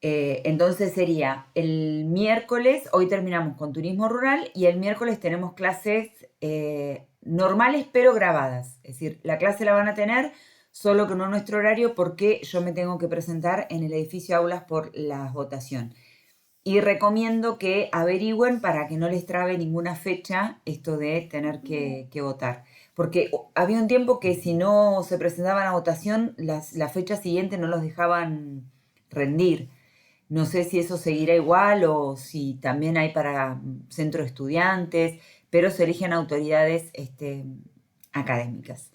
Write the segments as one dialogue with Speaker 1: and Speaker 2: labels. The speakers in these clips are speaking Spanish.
Speaker 1: Entonces sería el miércoles, hoy terminamos con turismo rural y el miércoles tenemos clases normales pero grabadas. Es decir, la clase la van a tener, solo que no en nuestro horario porque yo me tengo que presentar en el edificio aulas por la votación. Y recomiendo que averigüen para que no les trabe ninguna fecha esto de tener que votar. Porque había un tiempo que si no se presentaban a votación, la fecha siguiente no los dejaban rendir. No sé si eso seguirá igual o si también hay para centro de estudiantes, pero se eligen autoridades académicas.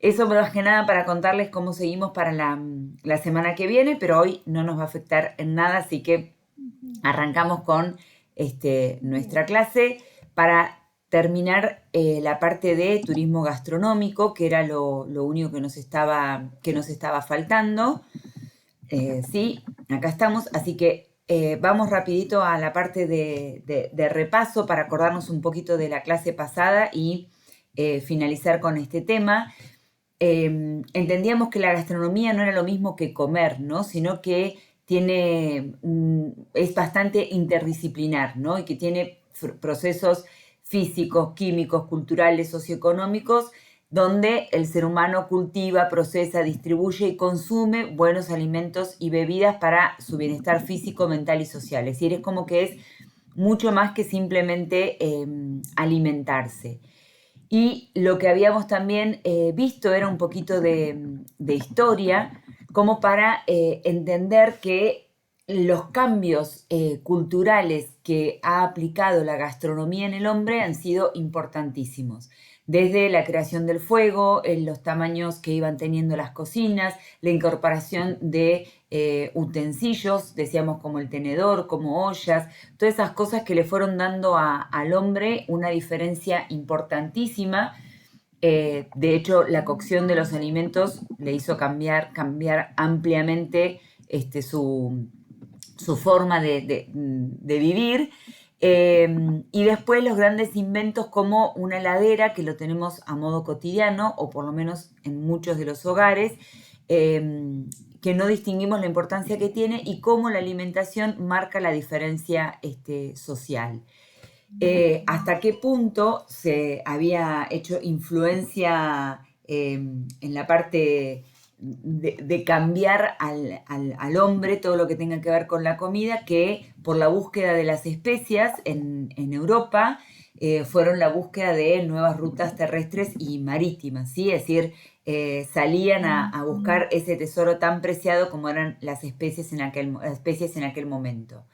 Speaker 1: Eso más que nada para contarles cómo seguimos para la semana que viene, pero hoy no nos va a afectar en nada, así que arrancamos con nuestra clase para terminar la parte de turismo gastronómico, que era lo único que nos estaba faltando. Sí, acá estamos, así que vamos rapidito a la parte de repaso para acordarnos un poquito de la clase pasada y finalizar con este tema. Entendíamos que la gastronomía no era lo mismo que comer, ¿no? Sino que es bastante interdisciplinar, ¿no? Y que tiene procesos físicos, químicos, culturales, socioeconómicos, donde el ser humano cultiva, procesa, distribuye y consume buenos alimentos y bebidas para su bienestar físico, mental y social. Es decir, es como que es mucho más que simplemente alimentarse. Y lo que habíamos también visto era un poquito de historia, como para entender que los cambios culturales que ha aplicado la gastronomía en el hombre han sido importantísimos. Desde la creación del fuego, los tamaños que iban teniendo las cocinas, la incorporación de utensilios, decíamos como el tenedor, como ollas, todas esas cosas que le fueron dando al hombre una diferencia importantísima. De hecho, la cocción de los alimentos le hizo cambiar ampliamente su forma de vivir. Y después los grandes inventos como una heladera, que lo tenemos a modo cotidiano, o por lo menos en muchos de los hogares, que no distinguimos la importancia que tiene y cómo la alimentación marca la diferencia social. Hasta qué punto se había hecho influencia en la parte de cambiar al hombre todo lo que tenga que ver con la comida, que por la búsqueda de las especias en Europa fueron la búsqueda de nuevas rutas terrestres y marítimas, ¿sí? Es decir, salían a buscar ese tesoro tan preciado como eran las especies en aquel momento.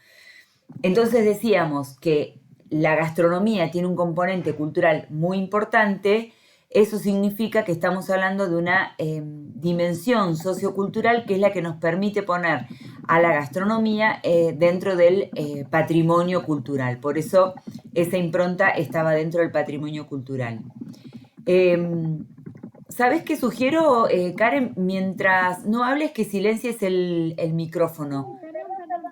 Speaker 1: Entonces decíamos que la gastronomía tiene un componente cultural muy importante. Eso significa que estamos hablando de una dimensión sociocultural que es la que nos permite poner a la gastronomía dentro del patrimonio cultural. Por eso esa impronta estaba dentro del patrimonio cultural. ¿Sabes qué sugiero, Karen? Mientras no hables, que silencies el micrófono.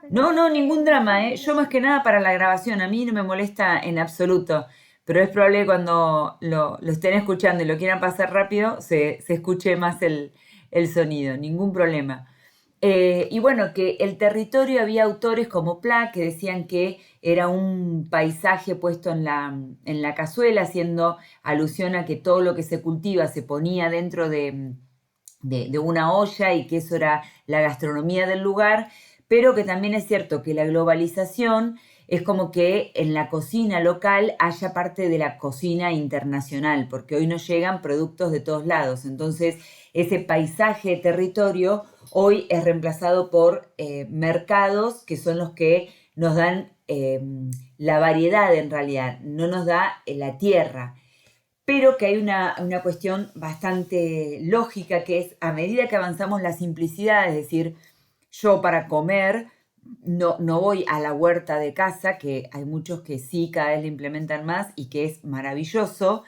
Speaker 1: No, no, ningún drama, ¿eh? Yo más que nada para la grabación, a mí no me molesta en absoluto, pero es probable que cuando lo estén escuchando y lo quieran pasar rápido, se escuche más el sonido, ningún problema. Y bueno, que el territorio, había autores como Pla que decían que era un paisaje puesto en la cazuela, haciendo alusión a que todo lo que se cultiva se ponía dentro de una olla y que eso era la gastronomía del lugar, pero que también es cierto que la globalización es como que en la cocina local haya parte de la cocina internacional, porque hoy nos llegan productos de todos lados. Entonces, ese paisaje de territorio hoy es reemplazado por mercados que son los que nos dan la variedad en realidad, no nos da la tierra. Pero que hay una cuestión bastante lógica, que es a medida que avanzamos la simplicidad, es decir, yo para comer no voy a la huerta de casa, que hay muchos que sí, cada vez le implementan más y que es maravilloso.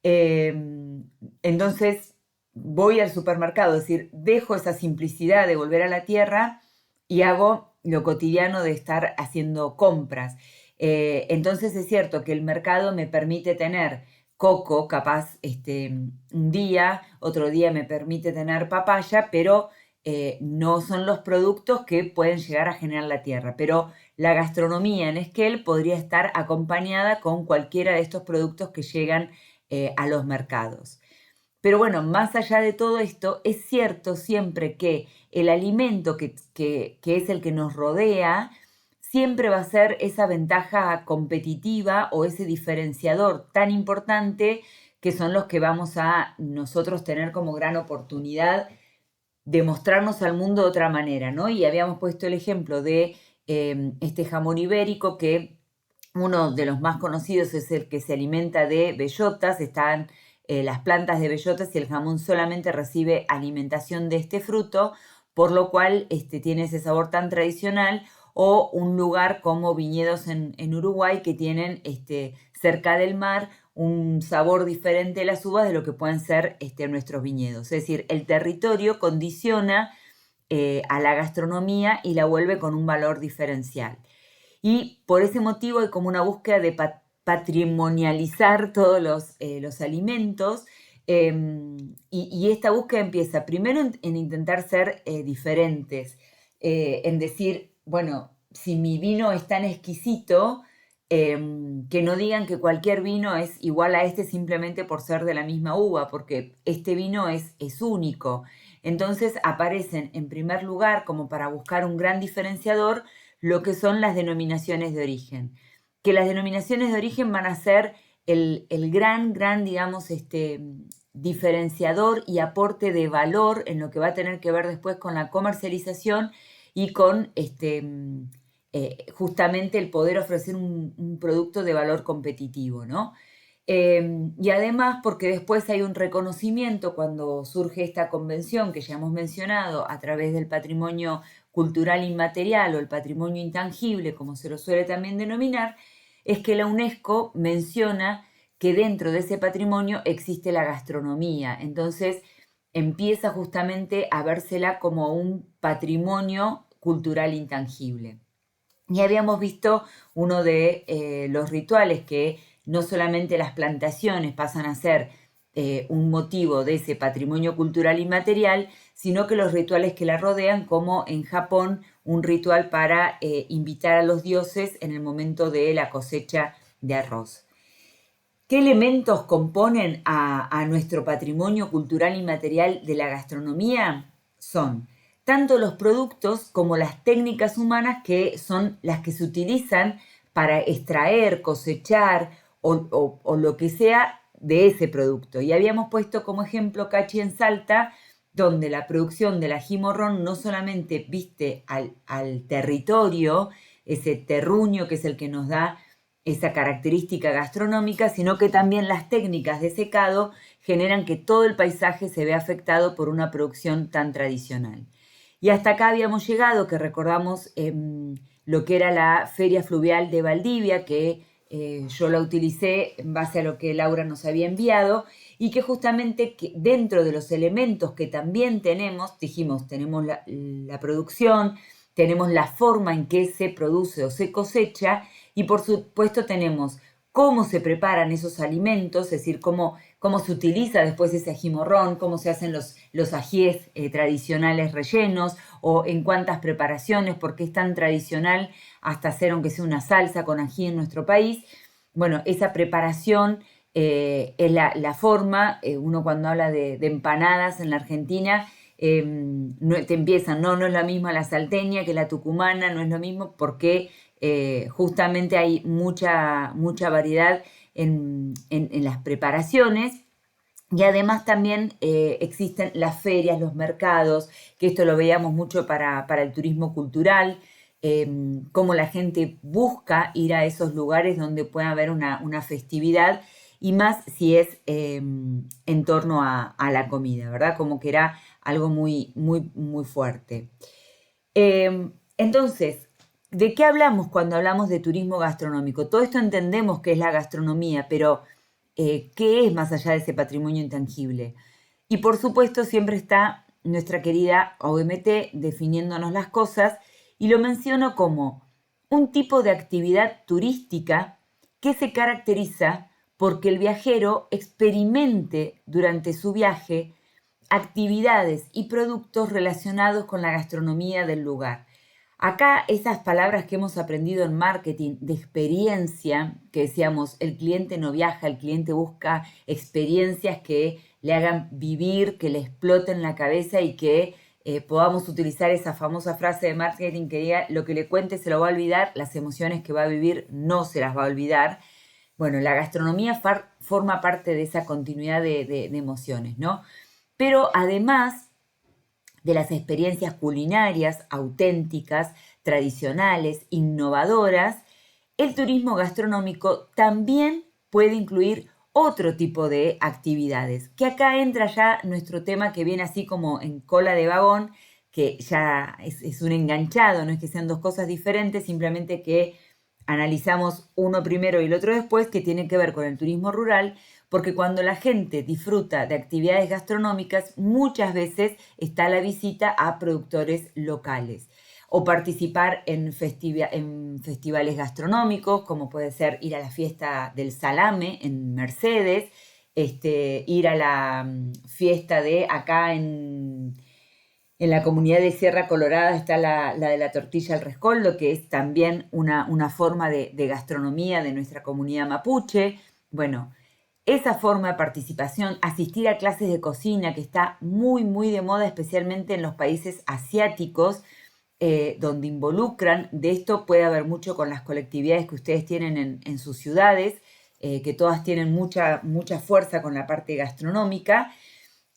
Speaker 1: Eh, entonces voy al supermercado, es decir, dejo esa simplicidad de volver a la tierra y hago lo cotidiano de estar haciendo compras. Entonces es cierto que el mercado me permite tener coco, capaz un día, otro día me permite tener papaya, pero no son los productos que pueden llegar a generar la tierra, pero la gastronomía en Esquel podría estar acompañada con cualquiera de estos productos que llegan a los mercados. Pero bueno, más allá de todo esto, es cierto siempre que el alimento que es el que nos rodea, siempre va a ser esa ventaja competitiva o ese diferenciador tan importante que son los que vamos a nosotros tener como gran oportunidad de mostrarnos al mundo de otra manera, ¿no? Y habíamos puesto el ejemplo de este jamón ibérico, que uno de los más conocidos es el que se alimenta de bellotas, están las plantas de bellotas y el jamón solamente recibe alimentación de este fruto, por lo cual tiene ese sabor tan tradicional, o un lugar como Viñedos en Uruguay que tienen cerca del mar un sabor diferente de las uvas de lo que pueden ser nuestros viñedos. Es decir, el territorio condiciona a la gastronomía y la vuelve con un valor diferencial. Y por ese motivo hay como una búsqueda de patrimonializar todos los alimentos, y esta búsqueda empieza primero en intentar ser diferentes, en decir, bueno, si mi vino es tan exquisito, que no digan que cualquier vino es igual a este simplemente por ser de la misma uva, porque este vino es único. Entonces aparecen en primer lugar, como para buscar un gran diferenciador, lo que son las denominaciones de origen. Que las denominaciones de origen van a ser el gran, digamos, diferenciador y aporte de valor en lo que va a tener que ver después con la comercialización y con justamente el poder ofrecer un producto de valor competitivo, ¿no? Y además porque después hay un reconocimiento cuando surge esta convención que ya hemos mencionado a través del patrimonio cultural inmaterial o el patrimonio intangible, como se lo suele también denominar, es que la UNESCO menciona que dentro de ese patrimonio existe la gastronomía. Entonces empieza justamente a vérsela como un patrimonio cultural intangible. Y habíamos visto uno de los rituales que no solamente las plantaciones pasan a ser un motivo de ese patrimonio cultural inmaterial, sino que los rituales que la rodean, como en Japón, un ritual para invitar a los dioses en el momento de la cosecha de arroz. ¿Qué elementos componen a nuestro patrimonio cultural inmaterial de la gastronomía? Son tanto los productos como las técnicas humanas que son las que se utilizan para extraer, cosechar o lo que sea de ese producto. Y habíamos puesto como ejemplo Cachi en Salta, donde la producción del ají morrón no solamente viste al territorio, ese terruño que es el que nos da esa característica gastronómica, sino que también las técnicas de secado generan que todo el paisaje se vea afectado por una producción tan tradicional. Y hasta acá habíamos llegado, que recordamos lo que era la Feria Fluvial de Valdivia, que yo la utilicé en base a lo que Laura nos había enviado, y que justamente dentro de los elementos que también tenemos, dijimos, tenemos la producción, tenemos la forma en que se produce o se cosecha, y por supuesto tenemos cómo se preparan esos alimentos, es decir, cómo se utiliza después ese ají morrón, cómo se hacen los ajíes tradicionales rellenos, o en cuántas preparaciones, porque es tan tradicional hasta hacer aunque sea una salsa con ají en nuestro país. Bueno, esa preparación es la forma, uno cuando habla de empanadas en la Argentina, te empiezan, no es la misma la salteña que la tucumana, no es lo mismo porque justamente hay mucha variedad en las preparaciones. Y además también existen las ferias, los mercados, que esto lo veíamos mucho para el turismo cultural, cómo la gente busca ir a esos lugares donde pueda haber una festividad, y más si es en torno a la comida, ¿verdad? Como que era algo muy, muy, muy fuerte. Entonces, ¿de qué hablamos cuando hablamos de turismo gastronómico? Todo esto entendemos que es la gastronomía, pero ¿qué es más allá de ese patrimonio intangible? Y por supuesto siempre está nuestra querida OMT definiéndonos las cosas, y lo menciono como un tipo de actividad turística que se caracteriza porque el viajero experimente durante su viaje actividades y productos relacionados con la gastronomía del lugar. Acá esas palabras que hemos aprendido en marketing de experiencia, que decíamos, el cliente no viaja, el cliente busca experiencias que le hagan vivir, que le exploten la cabeza y que podamos utilizar esa famosa frase de marketing que diga, lo que le cuente se lo va a olvidar, las emociones que va a vivir no se las va a olvidar. Bueno, la gastronomía forma parte de esa continuidad de emociones, ¿no? Pero además de las experiencias culinarias auténticas, tradicionales, innovadoras, el turismo gastronómico también puede incluir otro tipo de actividades, que acá entra ya nuestro tema que viene así como en cola de vagón, que ya es un enganchado, no es que sean dos cosas diferentes, simplemente que analizamos uno primero y el otro después, que tiene que ver con el turismo rural, porque cuando la gente disfruta de actividades gastronómicas, muchas veces está la visita a productores locales o participar en festivales gastronómicos, como puede ser ir a la fiesta del salame en Mercedes, ir a la fiesta de acá en la comunidad de Sierra Colorada está la de la tortilla al rescoldo, que es también una forma de gastronomía de nuestra comunidad mapuche. Bueno, esa forma de participación, asistir a clases de cocina, que está muy, muy de moda, especialmente en los países asiáticos, donde involucran, de esto puede haber mucho con las colectividades que ustedes tienen en sus ciudades, que todas tienen mucha, mucha fuerza con la parte gastronómica.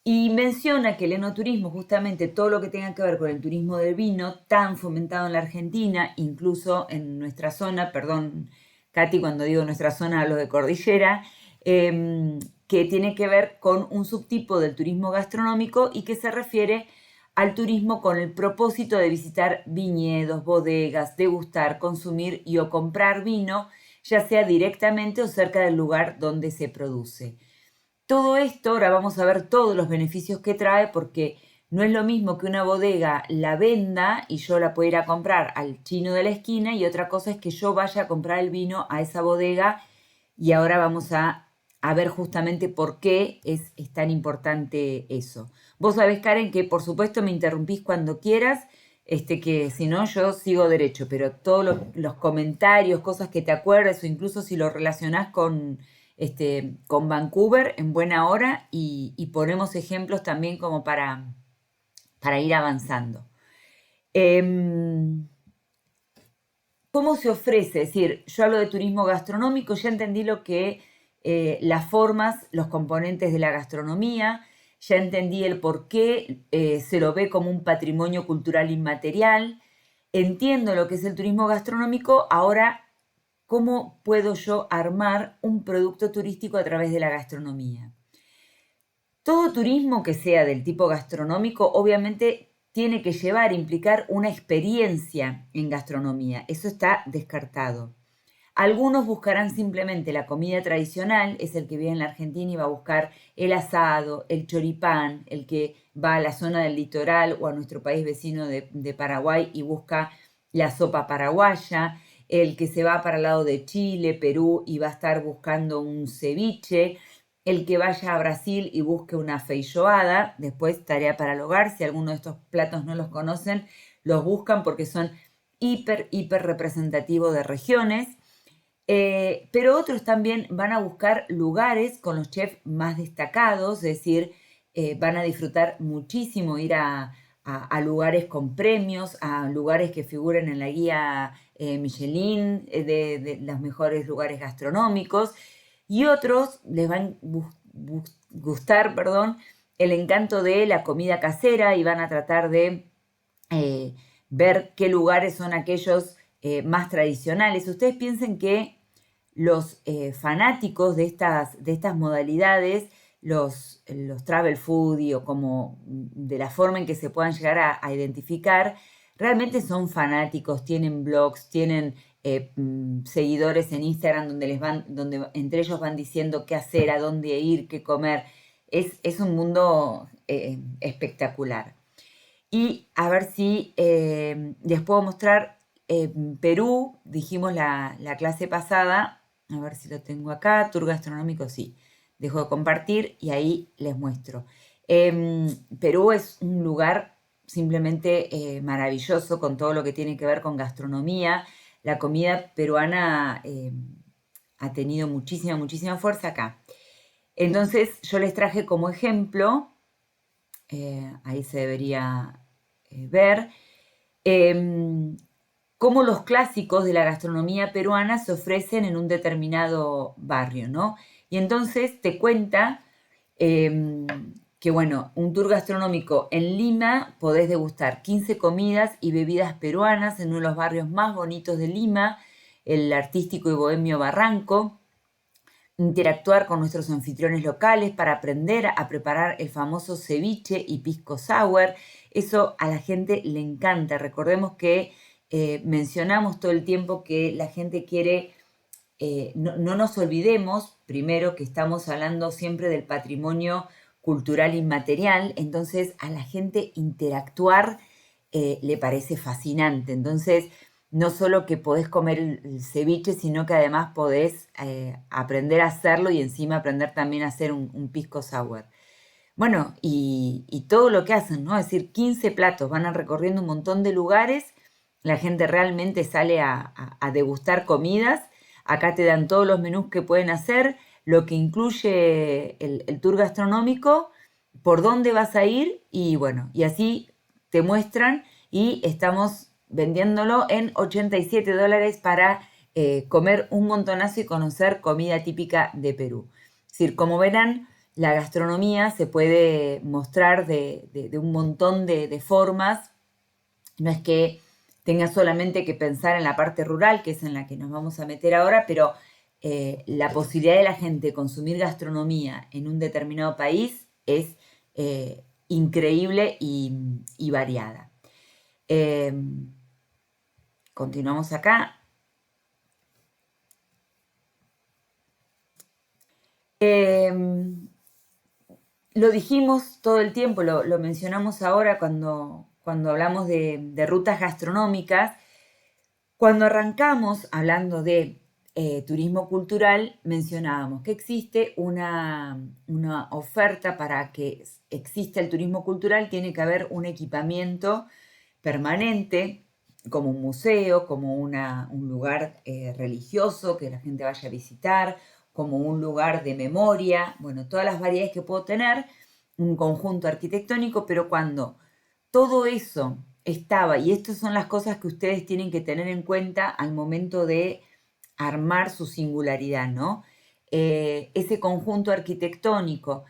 Speaker 1: Y menciona que el enoturismo, justamente todo lo que tenga que ver con el turismo del vino, tan fomentado en la Argentina, incluso en nuestra zona, perdón, Katy, cuando digo nuestra zona hablo de cordillera, que tiene que ver con un subtipo del turismo gastronómico y que se refiere al turismo con el propósito de visitar viñedos, bodegas, degustar, consumir y o comprar vino, ya sea directamente o cerca del lugar donde se produce. Todo esto, ahora vamos a ver todos los beneficios que trae, porque no es lo mismo que una bodega la venda y yo la pueda ir a comprar al chino de la esquina, y otra cosa es que yo vaya a comprar el vino a esa bodega, y ahora vamos a ver justamente por qué es tan importante eso. Vos sabés, Karen, que por supuesto me interrumpís cuando quieras, que si no yo sigo derecho, pero todos los comentarios, cosas que te acuerdes o incluso si lo relacionás con Vancouver en buena hora, y ponemos ejemplos también como para ir avanzando. ¿Cómo se ofrece? Es decir, yo hablo de turismo gastronómico, ya entendí lo que las formas, los componentes de la gastronomía, ya entendí el por qué se lo ve como un patrimonio cultural inmaterial, entiendo lo que es el turismo gastronómico. Ahora, ¿cómo puedo yo armar un producto turístico a través de la gastronomía? Todo turismo que sea del tipo gastronómico obviamente tiene que implicar una experiencia en gastronomía. Eso está descartado. Algunos buscarán simplemente la comida tradicional, es el que vive en la Argentina y va a buscar el asado, el choripán, el que va a la zona del litoral o a nuestro país vecino de Paraguay y busca la sopa paraguaya, el que se va para el lado de Chile, Perú y va a estar buscando un ceviche, el que vaya a Brasil y busque una feijoada. Después, tarea para el hogar, si alguno de estos platos no los conocen, los buscan porque son hiper representativos de regiones. Pero otros también van a buscar lugares con los chefs más destacados, es decir, van a disfrutar muchísimo ir a lugares con premios, a lugares que figuren en la guía Michelin, de los mejores lugares gastronómicos, y otros les van a gustar, perdón, el encanto de la comida casera y van a tratar de ver qué lugares son aquellos más tradicionales. Ustedes piensen que los fanáticos de estas modalidades, los travel foodie, o como de la forma en que se puedan llegar a identificar, realmente son fanáticos, tienen blogs, tienen seguidores en Instagram donde entre ellos van diciendo qué hacer, a dónde ir, qué comer. Es un mundo espectacular. Y a ver si les puedo mostrar Perú, dijimos la clase pasada, a ver si lo tengo acá, tour gastronómico, sí. Dejo de compartir y ahí les muestro. Perú es un lugar simplemente maravilloso con todo lo que tiene que ver con gastronomía. La comida peruana ha tenido muchísima, muchísima fuerza acá. Entonces yo les traje como ejemplo, ahí se debería ver, eh, cómo los clásicos de la gastronomía peruana se ofrecen en un determinado barrio, ¿no? Y entonces te cuenta eh, que, bueno, un tour gastronómico en Lima podés degustar 15 comidas y bebidas peruanas en uno de los barrios más bonitos de Lima, el artístico y bohemio Barranco, interactuar con nuestros anfitriones locales para aprender a preparar el famoso ceviche y pisco sour. Eso a la gente le encanta. Recordemos que mencionamos todo el tiempo que la gente quiere, no nos olvidemos, primero, que estamos hablando siempre del patrimonio cultural inmaterial, entonces a la gente interactuar le parece fascinante. Entonces, no solo que podés comer el ceviche, sino que además podés aprender a hacerlo y encima aprender también a hacer un pisco sour. Bueno, y todo lo que hacen, ¿no? Es decir, 15 platos, van recorriendo un montón de lugares, la gente realmente sale a degustar comidas, acá te dan todos los menús que pueden hacer, lo que incluye el tour gastronómico, por dónde vas a ir y bueno, y así te muestran y estamos vendiéndolo en $87 para comer un montonazo y conocer comida típica de Perú. Es decir, como verán, la gastronomía se puede mostrar de un montón de formas. No es que tengas solamente que pensar en la parte rural, que es en la que nos vamos a meter ahora, pero la posibilidad de la gente de consumir gastronomía en un determinado país es increíble y variada. Continuamos acá. Lo dijimos todo el tiempo, lo mencionamos ahora cuando hablamos de rutas gastronómicas. Cuando arrancamos hablando de turismo cultural, mencionábamos que existe una oferta para que exista el turismo cultural, tiene que haber un equipamiento permanente, como un museo, como un lugar religioso que la gente vaya a visitar, como un lugar de memoria, bueno, todas las variedades que puedo tener, un conjunto arquitectónico, pero cuando todo eso estaba, y estas son las cosas que ustedes tienen que tener en cuenta al momento de armar su singularidad, ¿no? Ese conjunto arquitectónico,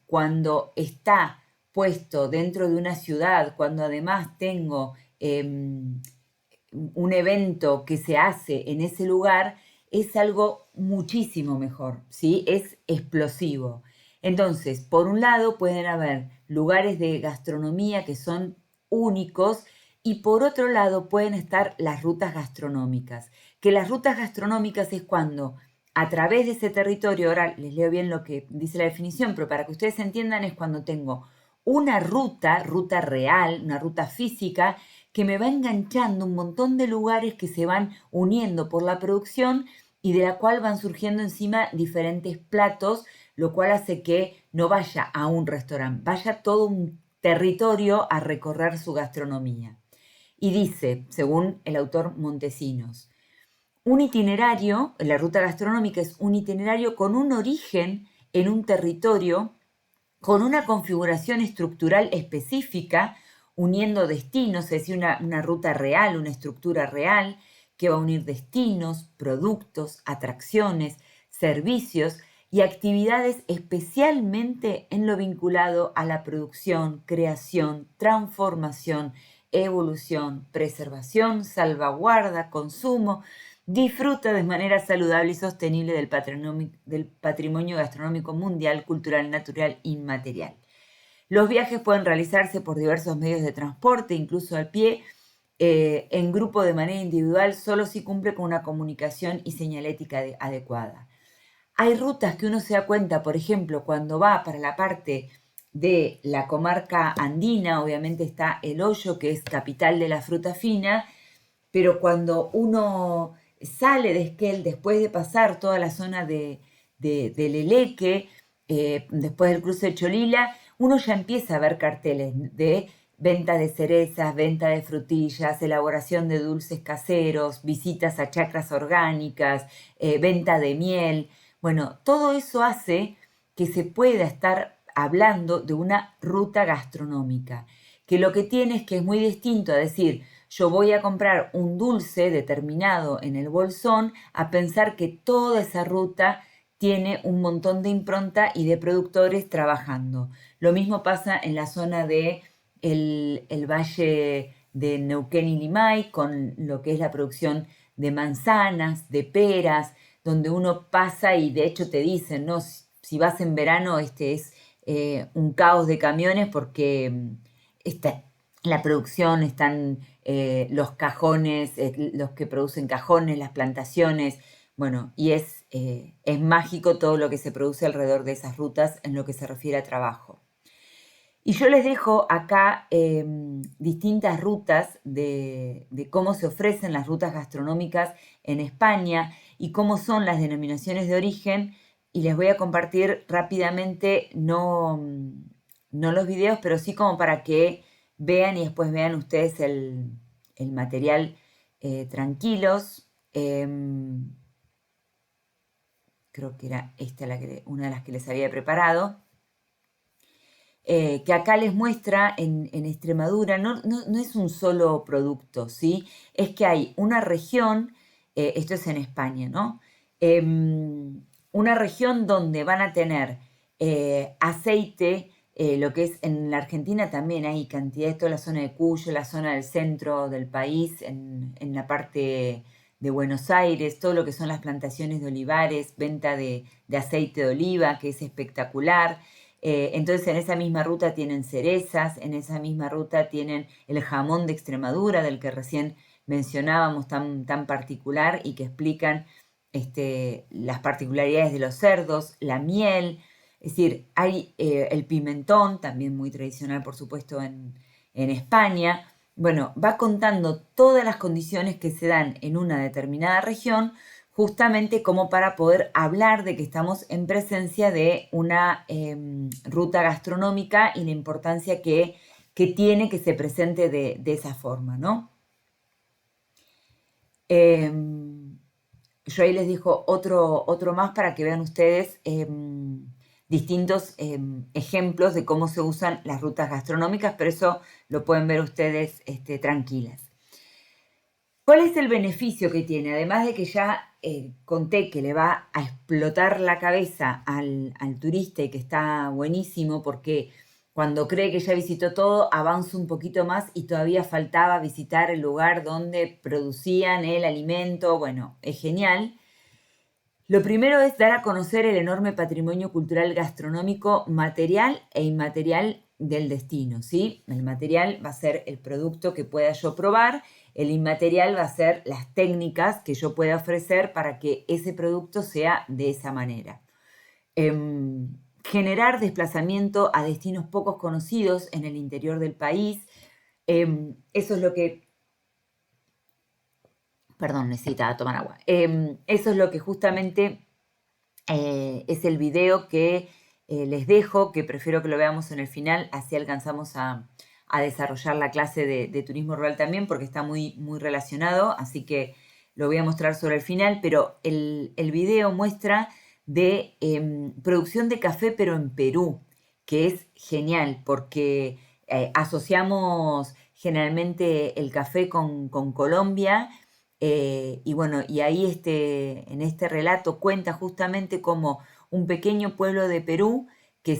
Speaker 1: cuando está puesto dentro de una ciudad, cuando además tengo un evento que se hace en ese lugar, es algo muchísimo mejor, ¿sí? Es explosivo. Entonces, por un lado pueden haber lugares de gastronomía que son únicos y por otro lado pueden estar las rutas gastronómicas, que las rutas gastronómicas es cuando a través de ese territorio, ahora les leo bien lo que dice la definición, pero para que ustedes entiendan es cuando tengo una ruta real, una ruta física, que me va enganchando un montón de lugares que se van uniendo por la producción y de la cual van surgiendo encima diferentes platos, lo cual hace que no vaya a un restaurante, vaya todo un territorio a recorrer su gastronomía. Y dice, según el autor Montesinos, un itinerario, la ruta gastronómica es un itinerario con un origen en un territorio, con una configuración estructural específica, uniendo destinos, es decir, una ruta real, una estructura real, que va a unir destinos, productos, atracciones, servicios y actividades especialmente en lo vinculado a la producción, creación, transformación, evolución, preservación, salvaguarda, consumo, disfruta de manera saludable y sostenible del patrimonio gastronómico mundial, cultural, natural, inmaterial. Los viajes pueden realizarse por diversos medios de transporte, incluso al pie, en grupo de manera individual, solo si cumple con una comunicación y señalética adecuada. Hay rutas que uno se da cuenta, por ejemplo, cuando va para la parte de la comarca andina, obviamente está El Hoyo, que es capital de la fruta fina, pero cuando uno sale de Esquel, después de pasar toda la zona de Leleque, después del cruce de Cholila, uno ya empieza a ver carteles de venta de cerezas, venta de frutillas, elaboración de dulces caseros, visitas a chacras orgánicas, venta de miel. Bueno, todo eso hace que se pueda estar hablando de una ruta gastronómica, que lo que tiene es que es muy distinto a decir, yo voy a comprar un dulce determinado en el bolsón, a pensar que toda esa ruta tiene un montón de impronta y de productores trabajando. Lo mismo pasa en la zona de el valle de Neuquén y Limay, con lo que es la producción de manzanas, de peras, donde uno pasa y de hecho te dicen, ¿no? Si vas en verano, este es un caos de camiones porque está, la producción, están los cajones, los que producen cajones, las plantaciones, bueno, y es mágico todo lo que se produce alrededor de esas rutas en lo que se refiere a trabajo. Y yo les dejo acá distintas rutas de cómo se ofrecen las rutas gastronómicas en España y cómo son las denominaciones de origen. Y les voy a compartir rápidamente, no los videos, pero sí como para que vean y después vean ustedes el material tranquilos. Creo que era esta una de las que les había preparado. Que acá les muestra en Extremadura, no es un solo producto, ¿sí? Es que hay una región, esto es en España, ¿no? Una región donde van a tener aceite, lo que es en la Argentina también hay cantidad de toda la zona de Cuyo, la zona del centro del país, en la parte de Buenos Aires, todo lo que son las plantaciones de olivares, venta de aceite de oliva, que es espectacular. Entonces en esa misma ruta tienen cerezas, en esa misma ruta tienen el jamón de Extremadura, del que recién mencionábamos, tan particular y que explican las particularidades de los cerdos, la miel, es decir, hay el pimentón, también muy tradicional por supuesto en España. Bueno, va contando todas las condiciones que se dan en una determinada región, justamente como para poder hablar de que estamos en presencia de una ruta gastronómica y la importancia que tiene que se presente de esa forma, ¿no? Yo ahí les dejo otro más para que vean ustedes distintos ejemplos de cómo se usan las rutas gastronómicas, pero eso lo pueden ver ustedes tranquilas. ¿Cuál es el beneficio que tiene? Además de que ya conté que le va a explotar la cabeza al turista y que está buenísimo porque cuando cree que ya visitó todo, avanza un poquito más y todavía faltaba visitar el lugar donde producían el alimento. Bueno, es genial. Lo primero es dar a conocer el enorme patrimonio cultural gastronómico material e inmaterial del destino, ¿sí? El material va a ser el producto que pueda yo probar, el inmaterial va a ser las técnicas que yo pueda ofrecer para que ese producto sea de esa manera. Generar desplazamiento a destinos pocos conocidos en el interior del país, eso es lo que perdón, necesitaba tomar agua. Eso es lo que justamente es el video que les dejo, que prefiero que lo veamos en el final, así alcanzamos a desarrollar la clase de turismo rural también, porque está muy, muy relacionado, así que lo voy a mostrar sobre el final, pero el video muestra de producción de café, pero en Perú, que es genial, porque asociamos generalmente el café con Colombia, y bueno, y ahí en este relato cuenta justamente como un pequeño pueblo de Perú que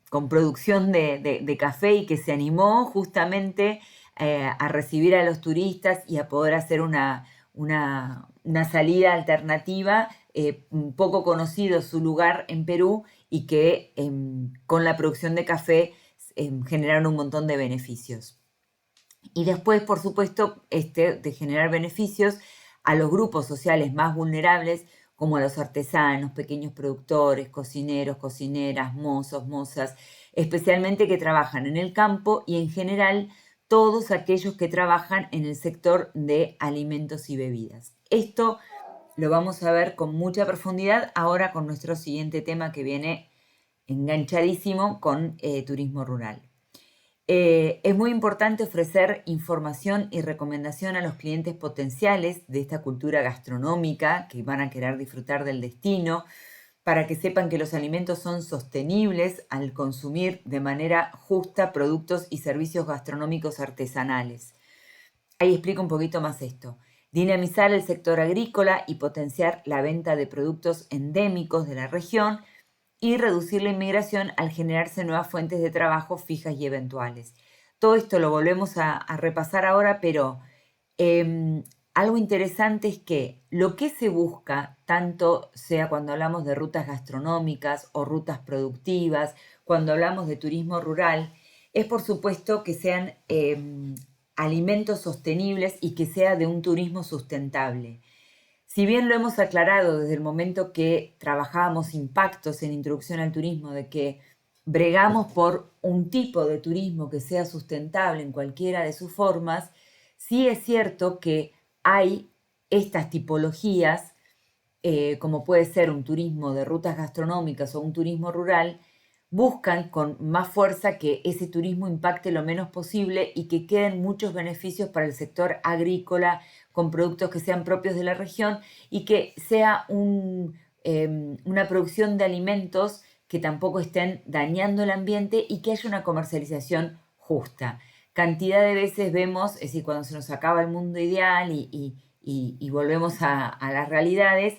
Speaker 1: con producción de café y que se animó justamente a recibir a los turistas y a poder hacer una salida alternativa, poco conocido su lugar en Perú y que con la producción de café generaron un montón de beneficios. Y después, por supuesto, de generar beneficios a los grupos sociales más vulnerables, como a los artesanos, pequeños productores, cocineros, cocineras, mozos, mozas, especialmente que trabajan en el campo y en general todos aquellos que trabajan en el sector de alimentos y bebidas. Esto lo vamos a ver con mucha profundidad ahora con nuestro siguiente tema que viene enganchadísimo con turismo rural. Es muy importante ofrecer información y recomendación a los clientes potenciales de esta cultura gastronómica que van a querer disfrutar del destino, para que sepan que los alimentos son sostenibles al consumir de manera justa productos y servicios gastronómicos artesanales. Ahí explico un poquito más esto. Dinamizar el sector agrícola y potenciar la venta de productos endémicos de la región y reducir la inmigración al generarse nuevas fuentes de trabajo fijas y eventuales. Todo esto lo volvemos a repasar ahora, pero algo interesante es que lo que se busca, tanto sea cuando hablamos de rutas gastronómicas o rutas productivas, cuando hablamos de turismo rural, es por supuesto que sean alimentos sostenibles y que sea de un turismo sustentable. Si bien lo hemos aclarado desde el momento que trabajábamos impactos en introducción al turismo, de que bregamos por un tipo de turismo que sea sustentable en cualquiera de sus formas, sí es cierto que hay estas tipologías, como puede ser un turismo de rutas gastronómicas o un turismo rural, buscan con más fuerza que ese turismo impacte lo menos posible y que queden muchos beneficios para el sector agrícola con productos que sean propios de la región y que sea una producción de alimentos que tampoco estén dañando el ambiente y que haya una comercialización justa. Cantidad de veces vemos, es decir, cuando se nos acaba el mundo ideal y volvemos a las realidades,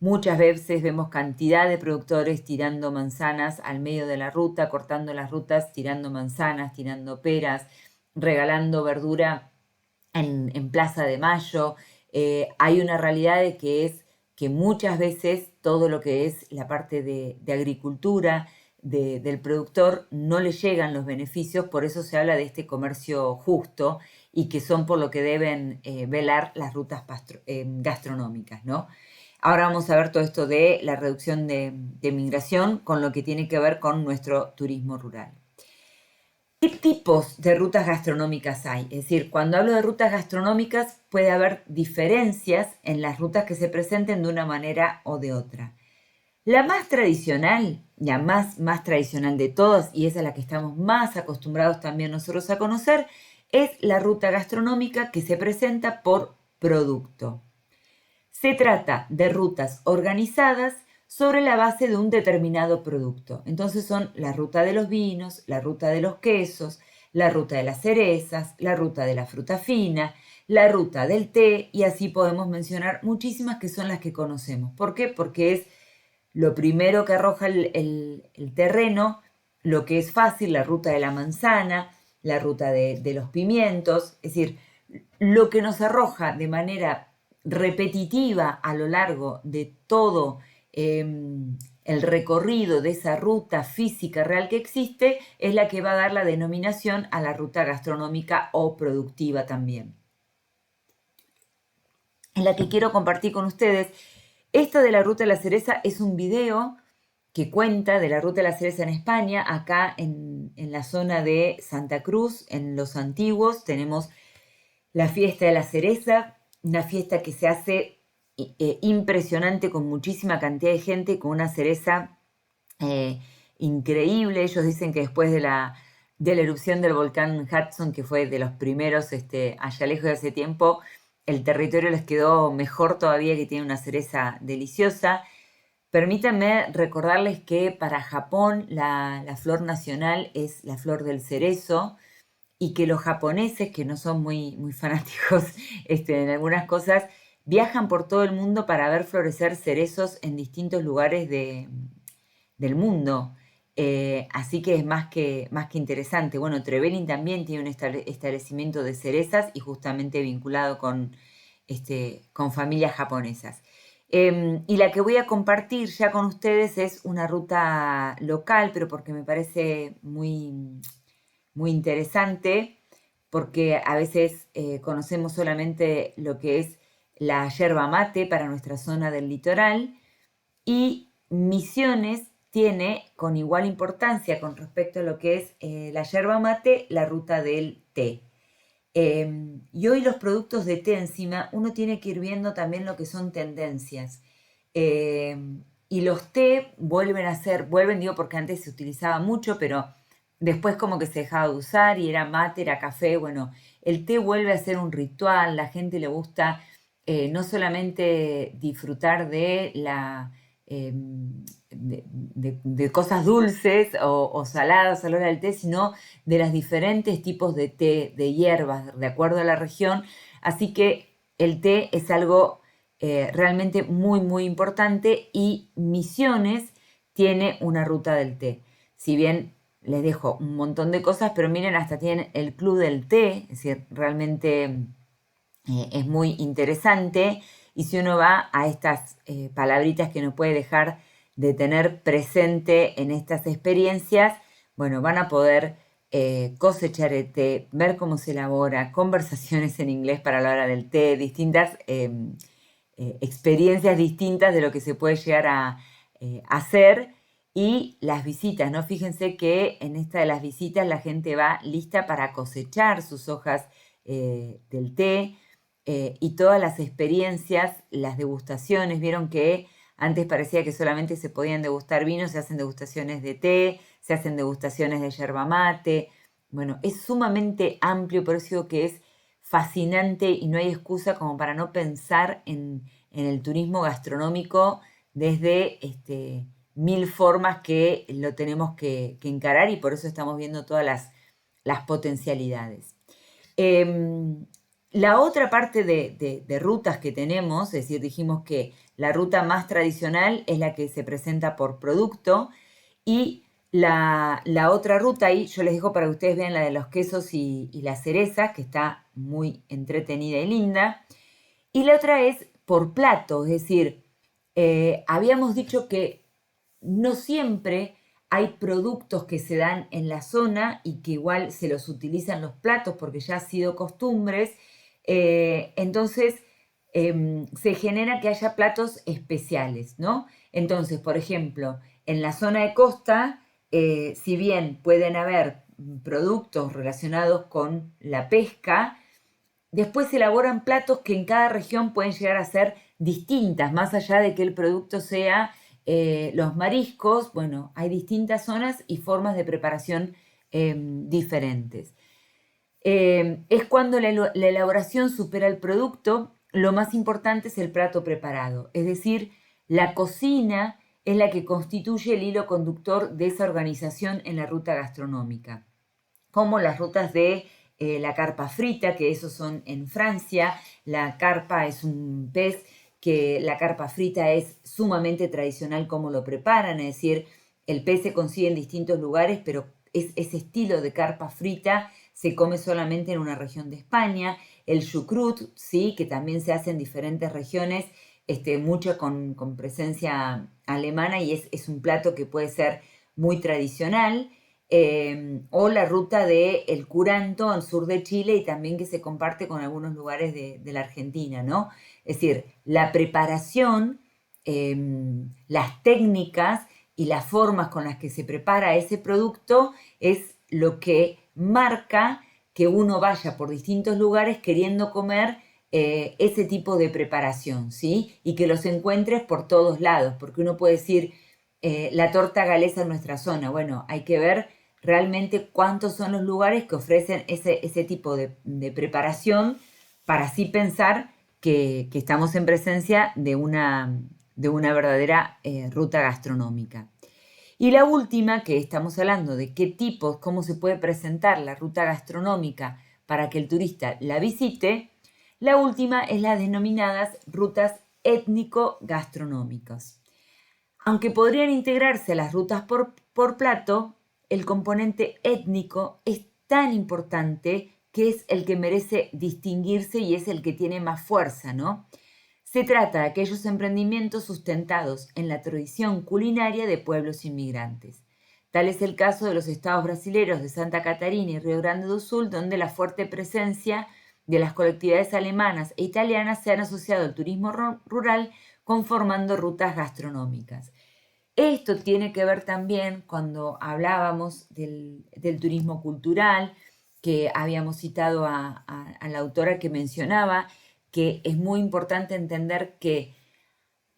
Speaker 1: muchas veces vemos cantidad de productores tirando manzanas al medio de la ruta, cortando las rutas, tirando manzanas, tirando peras, regalando verdura en Plaza de Mayo. Hay una realidad de que es que muchas veces todo lo que es la parte de agricultura, del productor, no le llegan los beneficios, por eso se habla de este comercio justo y que son por lo que deben velar las rutas gastronómicas, ¿no? Ahora vamos a ver todo esto de la reducción de migración con lo que tiene que ver con nuestro turismo rural. ¿Qué tipos de rutas gastronómicas hay? Es decir, cuando hablo de rutas gastronómicas puede haber diferencias en las rutas que se presenten de una manera o de otra. La más tradicional, la más tradicional de todas, y esa es la que estamos más acostumbrados también nosotros a conocer, es la ruta gastronómica que se presenta por producto. Se trata de rutas organizadas sobre la base de un determinado producto. Entonces son la ruta de los vinos, la ruta de los quesos, la ruta de las cerezas, la ruta de la fruta fina, la ruta del té y así podemos mencionar muchísimas que son las que conocemos. ¿Por qué? Porque es lo primero que arroja el terreno, lo que es fácil, la ruta de la manzana, la ruta de los pimientos, es decir, lo que nos arroja de manera repetitiva a lo largo de todo el recorrido de esa ruta física real que existe es la que va a dar la denominación a la ruta gastronómica o productiva también. En la que quiero compartir con ustedes, esta de la Ruta de la Cereza es un video que cuenta de la Ruta de la Cereza en España, acá en la zona de Santa Cruz, en Los Antiguos, tenemos la fiesta de la cereza, una fiesta que se hace impresionante con muchísima cantidad de gente, con una cereza increíble. Ellos dicen que después de la erupción del volcán Hudson, que fue de los primeros allá lejos de hace tiempo, el territorio les quedó mejor todavía, que tiene una cereza deliciosa. Permítanme recordarles que para Japón la flor nacional es la flor del cerezo, y que los japoneses, que no son muy fanáticos en algunas cosas, viajan por todo el mundo para ver florecer cerezos en distintos lugares del mundo. Así que es más que interesante. Bueno, Trevelin también tiene un establecimiento de cerezas y justamente vinculado con familias japonesas. Y la que voy a compartir ya con ustedes es una ruta local, pero porque me parece muy interesante, porque a veces conocemos solamente lo que es la yerba mate para nuestra zona del litoral, y Misiones tiene con igual importancia con respecto a lo que es la yerba mate, la ruta del té. Y hoy los productos de té encima, uno tiene que ir viendo también lo que son tendencias. Y los té vuelven, digo porque antes se utilizaba mucho, pero después como que se dejaba de usar y era mate, era café. Bueno, el té vuelve a ser un ritual, la gente le gusta no solamente disfrutar de de cosas dulces o saladas a la hora del té, sino de los diferentes tipos de té, de hierbas, de acuerdo a la región. Así que el té es algo realmente muy, muy importante y Misiones tiene una ruta del té. Si bien les dejo un montón de cosas, pero miren, hasta tienen el club del té, es decir, realmente es muy interesante. Y si uno va a estas palabritas que no puede dejar de tener presente en estas experiencias, bueno, van a poder cosechar el té, ver cómo se elabora, conversaciones en inglés para la hora del té, distintas experiencias distintas de lo que se puede llegar a hacer. Y las visitas, ¿no? Fíjense que en esta de las visitas la gente va lista para cosechar sus hojas del té y todas las experiencias, las degustaciones. Vieron que antes parecía que solamente se podían degustar vinos, se hacen degustaciones de té, se hacen degustaciones de yerba mate. Bueno, es sumamente amplio, por eso digo que es fascinante y no hay excusa como para no pensar en el turismo gastronómico desde mil formas que lo tenemos que encarar y por eso estamos viendo todas las potencialidades. La otra parte de rutas que tenemos, es decir, dijimos que la ruta más tradicional es la que se presenta por producto y la otra ruta ahí, yo les dejo para que ustedes vean la de los quesos y las cerezas, que está muy entretenida y linda. Y la otra es por plato, es decir, habíamos dicho que no siempre hay productos que se dan en la zona y que igual se los utilizan los platos porque ya ha sido costumbres. Entonces, se genera que haya platos especiales, ¿no? Entonces, por ejemplo, en la zona de costa, si bien pueden haber productos relacionados con la pesca, después se elaboran platos que en cada región pueden llegar a ser distintas, más allá de que el producto sea los mariscos. Bueno, hay distintas zonas y formas de preparación diferentes. Es cuando la elaboración supera el producto, lo más importante es el plato preparado, es decir, la cocina es la que constituye el hilo conductor de esa organización en la ruta gastronómica, como las rutas de la carpa frita, que esos son en Francia. La carpa es un pez que la carpa frita es sumamente tradicional como lo preparan, es decir, el pez se consigue en distintos lugares, pero ese estilo de carpa frita se come solamente en una región de España. El chucrut, sí, que también se hace en diferentes regiones, mucho con presencia alemana y es un plato que puede ser muy tradicional. O la ruta de El Curanto al sur de Chile y también que se comparte con algunos lugares de la Argentina, ¿no? Es decir, la preparación, las técnicas y las formas con las que se prepara ese producto es lo que marca que uno vaya por distintos lugares queriendo comer ese tipo de preparación, ¿sí? Y que los encuentres por todos lados, porque uno puede decir la torta galesa en nuestra zona. Bueno, hay que ver realmente cuántos son los lugares que ofrecen ese tipo de preparación para así pensar que estamos en presencia de una verdadera ruta gastronómica. Y la última, que estamos hablando de qué tipos, cómo se puede presentar la ruta gastronómica para que el turista la visite, la última es las denominadas rutas étnico-gastronómicas. Aunque podrían integrarse a las rutas por plato, el componente étnico es tan importante que es el que merece distinguirse y es el que tiene más fuerza, ¿no? Se trata de aquellos emprendimientos sustentados en la tradición culinaria de pueblos inmigrantes. Tal es el caso de los estados brasileños de Santa Catarina y Río Grande do Sul, donde la fuerte presencia de las colectividades alemanas e italianas se han asociado al turismo rural conformando rutas gastronómicas. Esto tiene que ver también cuando hablábamos del turismo cultural, que habíamos citado a la autora que mencionaba, que es muy importante entender que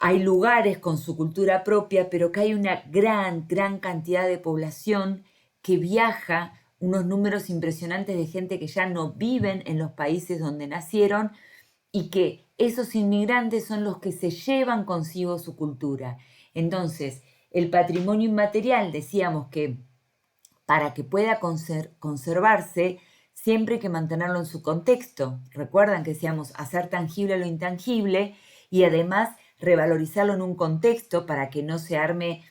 Speaker 1: hay lugares con su cultura propia, pero que hay una gran, gran cantidad de población que viaja, unos números impresionantes de gente que ya no viven en los países donde nacieron y que esos inmigrantes son los que se llevan consigo su cultura. Entonces, el patrimonio inmaterial, decíamos que para que pueda conservarse, siempre hay que mantenerlo en su contexto. Recuerdan que decíamos hacer tangible lo intangible y además revalorizarlo en un contexto para que no se arme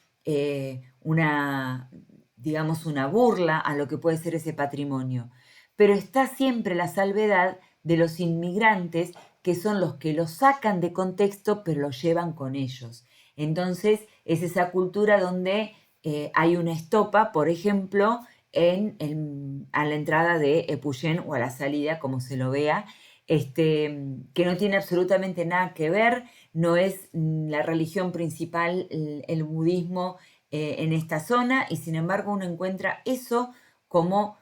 Speaker 1: digamos, una burla a lo que puede ser ese patrimonio. Pero está siempre la salvedad de los inmigrantes, que son los que lo sacan de contexto, pero lo llevan con ellos. Entonces, es esa cultura donde hay una estopa, por ejemplo, a la entrada de Epuyén o a la salida, como se lo vea, que no tiene absolutamente nada que ver, no es la religión principal, el budismo en esta zona, y sin embargo uno encuentra eso como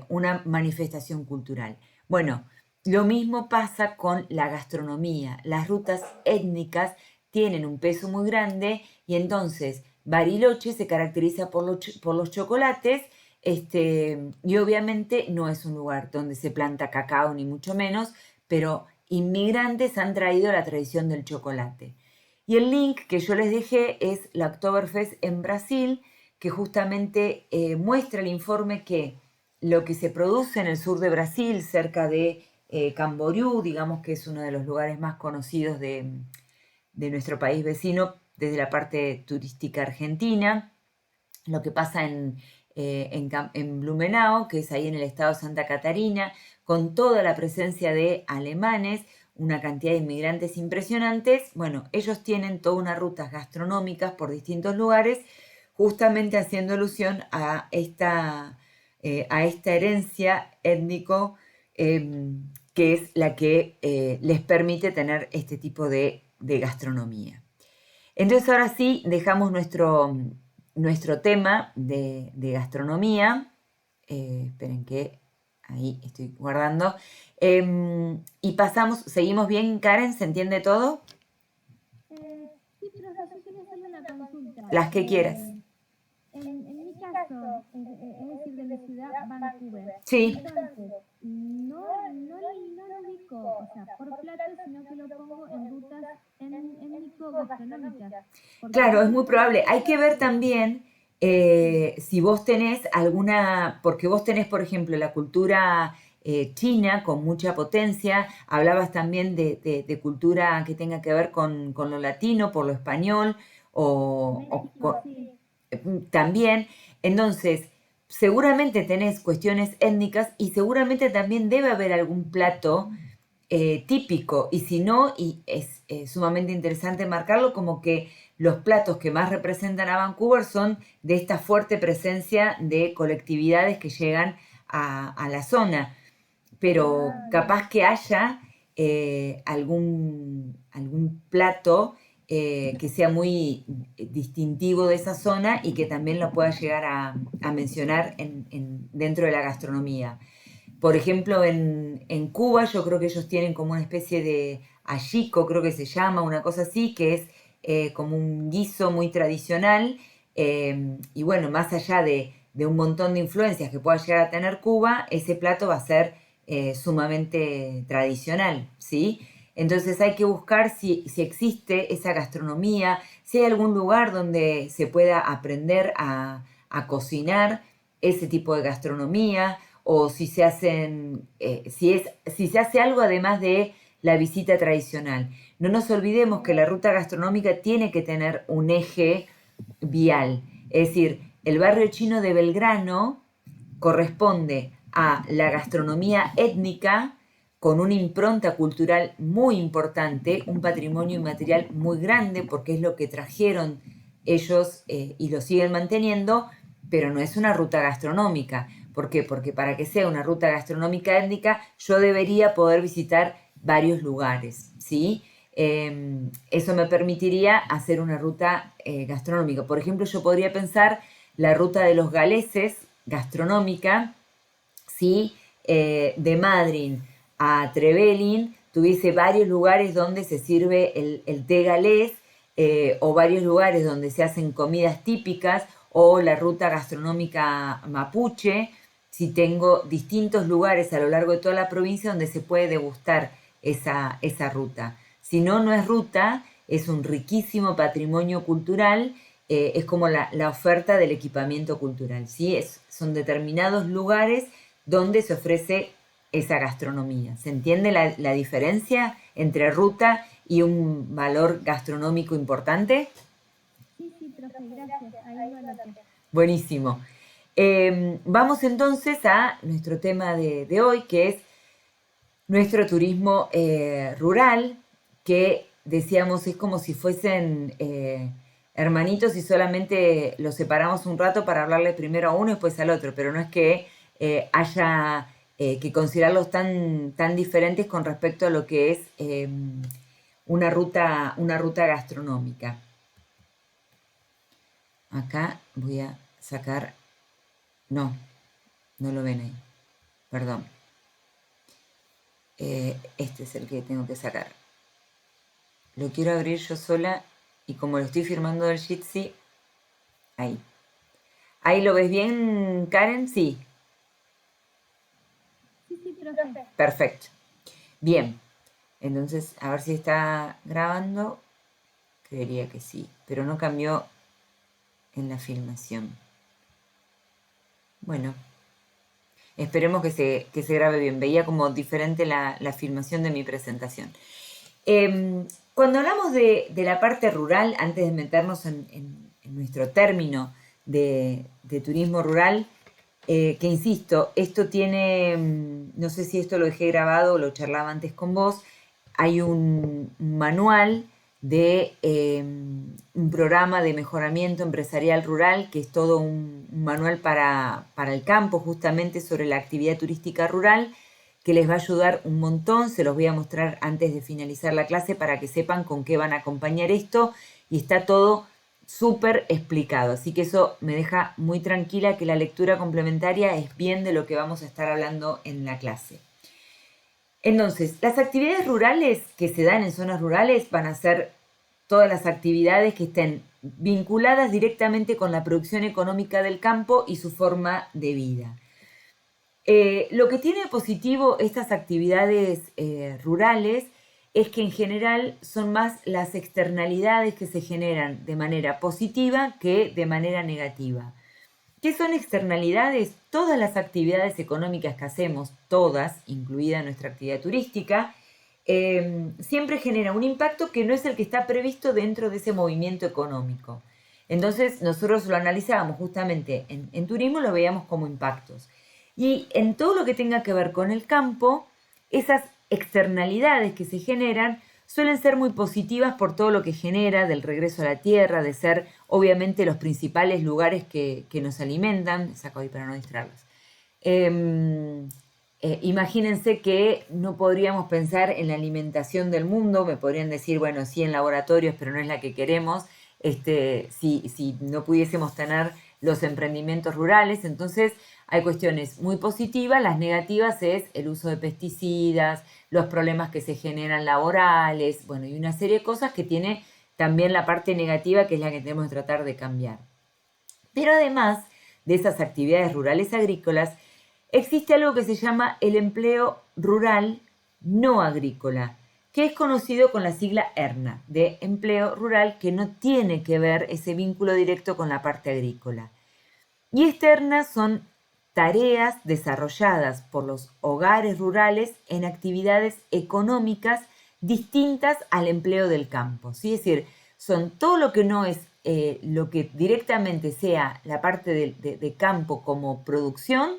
Speaker 1: una manifestación cultural. Bueno, lo mismo pasa con la gastronomía. Las rutas étnicas tienen un peso muy grande y entonces Bariloche se caracteriza por los chocolates, y obviamente no es un lugar donde se planta cacao ni mucho menos, pero inmigrantes han traído la tradición del chocolate. Y el link que yo les dejé es la Oktoberfest en Brasil, que justamente muestra el informe que lo que se produce en el sur de Brasil, cerca de Camboriú, digamos que es uno de los lugares más conocidos de nuestro país vecino desde la parte turística argentina, lo que pasa en Blumenau, que es ahí en el estado de Santa Catarina, con toda la presencia de alemanes, una cantidad de inmigrantes impresionantes. Bueno, ellos tienen toda una rutas gastronómicas por distintos lugares, justamente haciendo alusión a esta herencia étnico que es la que les permite tener este tipo de gastronomía. Entonces ahora sí dejamos nuestro tema de gastronomía. Esperen que ahí estoy guardando. Y seguimos bien, Karen, ¿se entiende todo?
Speaker 2: Sí, profe, yo quería hacerle una consulta.
Speaker 1: Las que quieras.
Speaker 2: En mi caso, es decir, de mi ciudad, Vancouver.
Speaker 1: Sí.
Speaker 2: Entonces, no lo ubico, o sea, por plato, sino que lo pongo en rutas étnico-gastronómicas.
Speaker 1: Claro, es muy probable. Hay que ver también si vos tenés porque vos tenés, por ejemplo, la cultura china con mucha potencia, hablabas también de cultura que tenga que ver con lo latino, por lo español,
Speaker 2: México, sí.
Speaker 1: también. Entonces, seguramente tenés cuestiones étnicas y seguramente también debe haber algún plato típico, y si no, y es sumamente interesante marcarlo como que los platos que más representan a Vancouver son de esta fuerte presencia de colectividades que llegan a la zona, pero capaz que haya algún plato que sea muy distintivo de esa zona y que también lo pueda llegar a mencionar dentro de la gastronomía. Por ejemplo, en Cuba yo creo que ellos tienen como una especie de ajico, creo que se llama, una cosa así, que es como un guiso muy tradicional. Y bueno, más allá de un montón de influencias que pueda llegar a tener Cuba, ese plato va a ser sumamente tradicional, ¿sí? Entonces hay que buscar si existe esa gastronomía, si hay algún lugar donde se pueda aprender a cocinar ese tipo de gastronomía, o si se hacen, si se hace algo además de la visita tradicional. No nos olvidemos que la ruta gastronómica tiene que tener un eje vial, es decir, el barrio chino de Belgrano corresponde a la gastronomía étnica con una impronta cultural muy importante, un patrimonio inmaterial muy grande, porque es lo que trajeron ellos y lo siguen manteniendo, pero no es una ruta gastronómica. ¿Por qué? Porque para que sea una ruta gastronómica étnica, yo debería poder visitar varios lugares, ¿sí? Eso me permitiría hacer una ruta gastronómica. Por ejemplo, yo podría pensar la ruta de los galeses gastronómica, si de Madryn a Trevelin tuviese varios lugares donde se sirve el té galés, o varios lugares donde se hacen comidas típicas, o la ruta gastronómica mapuche, si tengo distintos lugares a lo largo de toda la provincia donde se puede degustar esa ruta. Si no, no es ruta, es un riquísimo patrimonio cultural, es como la oferta del equipamiento cultural, ¿sí? Son determinados lugares donde se ofrece esa gastronomía. ¿Se entiende la diferencia entre ruta y un valor gastronómico importante?
Speaker 2: Sí, profe, gracias. Ahí lo anoté.
Speaker 1: Buenísimo. Vamos entonces a nuestro tema de hoy, que es nuestro turismo rural, que decíamos es como si fuesen hermanitos y solamente los separamos un rato para hablarle primero a uno y después al otro, pero no es que haya que considerarlos tan diferentes con respecto a lo que es una ruta gastronómica. Acá voy a sacar... No, no lo ven ahí. Perdón. Este es el que tengo que sacar. Lo quiero abrir yo sola y como lo estoy firmando del Jitsi, ahí. ¿Ahí lo ves bien, Karen? Sí.
Speaker 2: Sí, profe.
Speaker 1: Perfecto. Bien. Entonces, a ver si está grabando. Creería que sí, pero no cambió en la filmación. Bueno, esperemos que se grabe bien. Veía como diferente la filmación de mi presentación. Cuando hablamos de la parte rural, antes de meternos en nuestro término de turismo rural, que insisto, esto tiene, no sé si esto lo dejé grabado o lo charlaba antes con vos, hay un manual de un programa de mejoramiento empresarial rural, que es todo un manual para el campo, justamente sobre la actividad turística rural, que les va a ayudar un montón. Se los voy a mostrar antes de finalizar la clase para que sepan con qué van a acompañar esto, y está todo súper explicado, así que eso me deja muy tranquila que la lectura complementaria es bien de lo que vamos a estar hablando en la clase. Entonces, las actividades rurales que se dan en zonas rurales van a ser todas las actividades que estén vinculadas directamente con la producción económica del campo y su forma de vida. Lo que tiene positivo estas actividades rurales es que en general son más las externalidades que se generan de manera positiva que de manera negativa. ¿Qué son externalidades? Todas las actividades económicas que hacemos, todas, incluida nuestra actividad turística, siempre genera un impacto que no es el que está previsto dentro de ese movimiento económico. Entonces nosotros lo analizábamos justamente en turismo, lo veíamos como impactos. Y en todo lo que tenga que ver con el campo, esas externalidades que se generan suelen ser muy positivas por todo lo que genera del regreso a la tierra, de ser obviamente los principales lugares que nos alimentan. Saco ahí para no distraerlos. Imagínense que no podríamos pensar en la alimentación del mundo, me podrían decir, bueno, sí en laboratorios, pero no es la que queremos, si no pudiésemos tener los emprendimientos rurales. Entonces hay cuestiones muy positivas, las negativas es el uso de pesticidas, los problemas que se generan laborales, bueno, y una serie de cosas que tiene también la parte negativa, que es la que tenemos que tratar de cambiar. Pero además de esas actividades rurales agrícolas, existe algo que se llama el empleo rural no agrícola, que es conocido con la sigla ERNA, de empleo rural, que no tiene que ver ese vínculo directo con la parte agrícola. Y externas son tareas desarrolladas por los hogares rurales en actividades económicas distintas al empleo del campo, ¿sí? Es decir, son todo lo que no es lo que directamente sea la parte de campo como producción,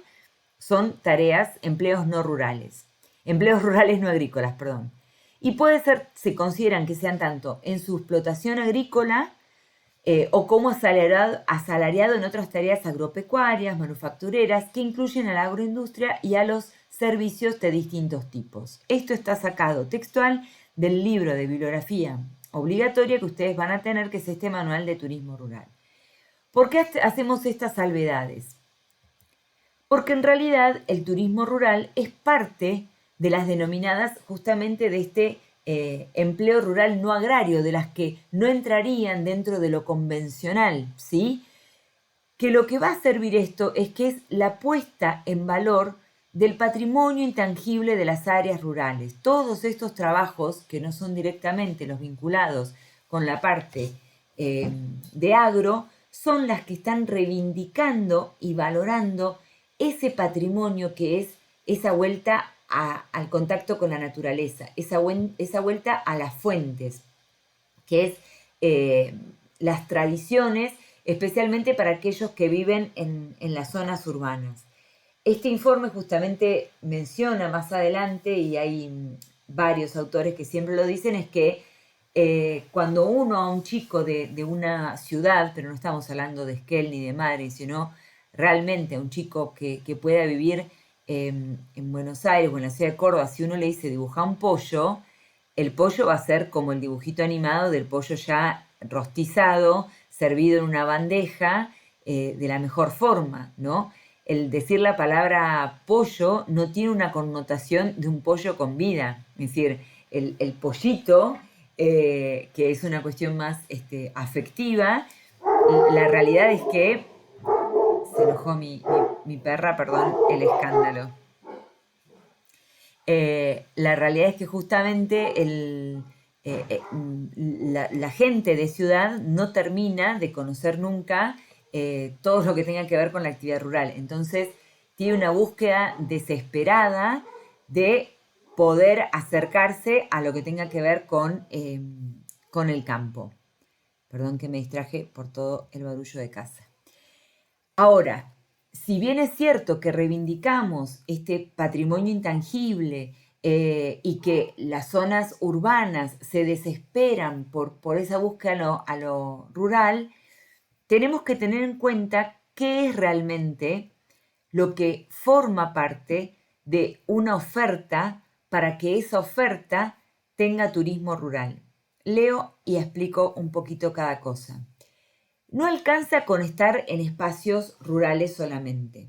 Speaker 1: son tareas, empleos no rurales, empleos rurales no agrícolas, perdón. Y puede ser, se consideran que sean tanto en su explotación agrícola, o como asalariado en otras tareas agropecuarias, manufactureras, que incluyen a la agroindustria y a los servicios de distintos tipos. Esto está sacado textual del libro de bibliografía obligatoria que ustedes van a tener, que es este manual de turismo rural. ¿Por qué hacemos estas salvedades? Porque en realidad el turismo rural es parte de las denominadas justamente de este empleo rural no agrario, de las que no entrarían dentro de lo convencional, ¿sí? Que lo que va a servir esto es que es la puesta en valor del patrimonio intangible de las áreas rurales. Todos estos trabajos, que no son directamente los vinculados con la parte de agro, son las que están reivindicando y valorando ese patrimonio que es esa vuelta al contacto con la naturaleza, esa vuelta a las fuentes, que es las tradiciones, especialmente para aquellos que viven en las zonas urbanas. Este informe justamente menciona más adelante, y hay varios autores que siempre lo dicen, es que cuando uno a un chico de una ciudad, pero no estamos hablando de Esquel ni de Madrid, sino realmente a un chico que pueda vivir en Buenos Aires o en la ciudad de Córdoba, si uno le dice dibuja un pollo, el pollo va a ser como el dibujito animado del pollo ya rostizado, servido en una bandeja de la mejor forma, ¿no? El decir la palabra pollo no tiene una connotación de un pollo con vida. Es decir, el pollito, que es una cuestión más afectiva, la realidad es que se enojó mi perra, perdón, el escándalo. La realidad es que justamente la gente de ciudad no termina de conocer nunca todo lo que tenga que ver con la actividad rural. Entonces, tiene una búsqueda desesperada de poder acercarse a lo que tenga que ver con el campo. Perdón que me distraje por todo el barullo de casa. Ahora, si bien es cierto que reivindicamos este patrimonio intangible y que las zonas urbanas se desesperan por esa búsqueda a lo rural, tenemos que tener en cuenta qué es realmente lo que forma parte de una oferta para que esa oferta tenga turismo rural. Leo y explico un poquito cada cosa. No alcanza con estar en espacios rurales solamente.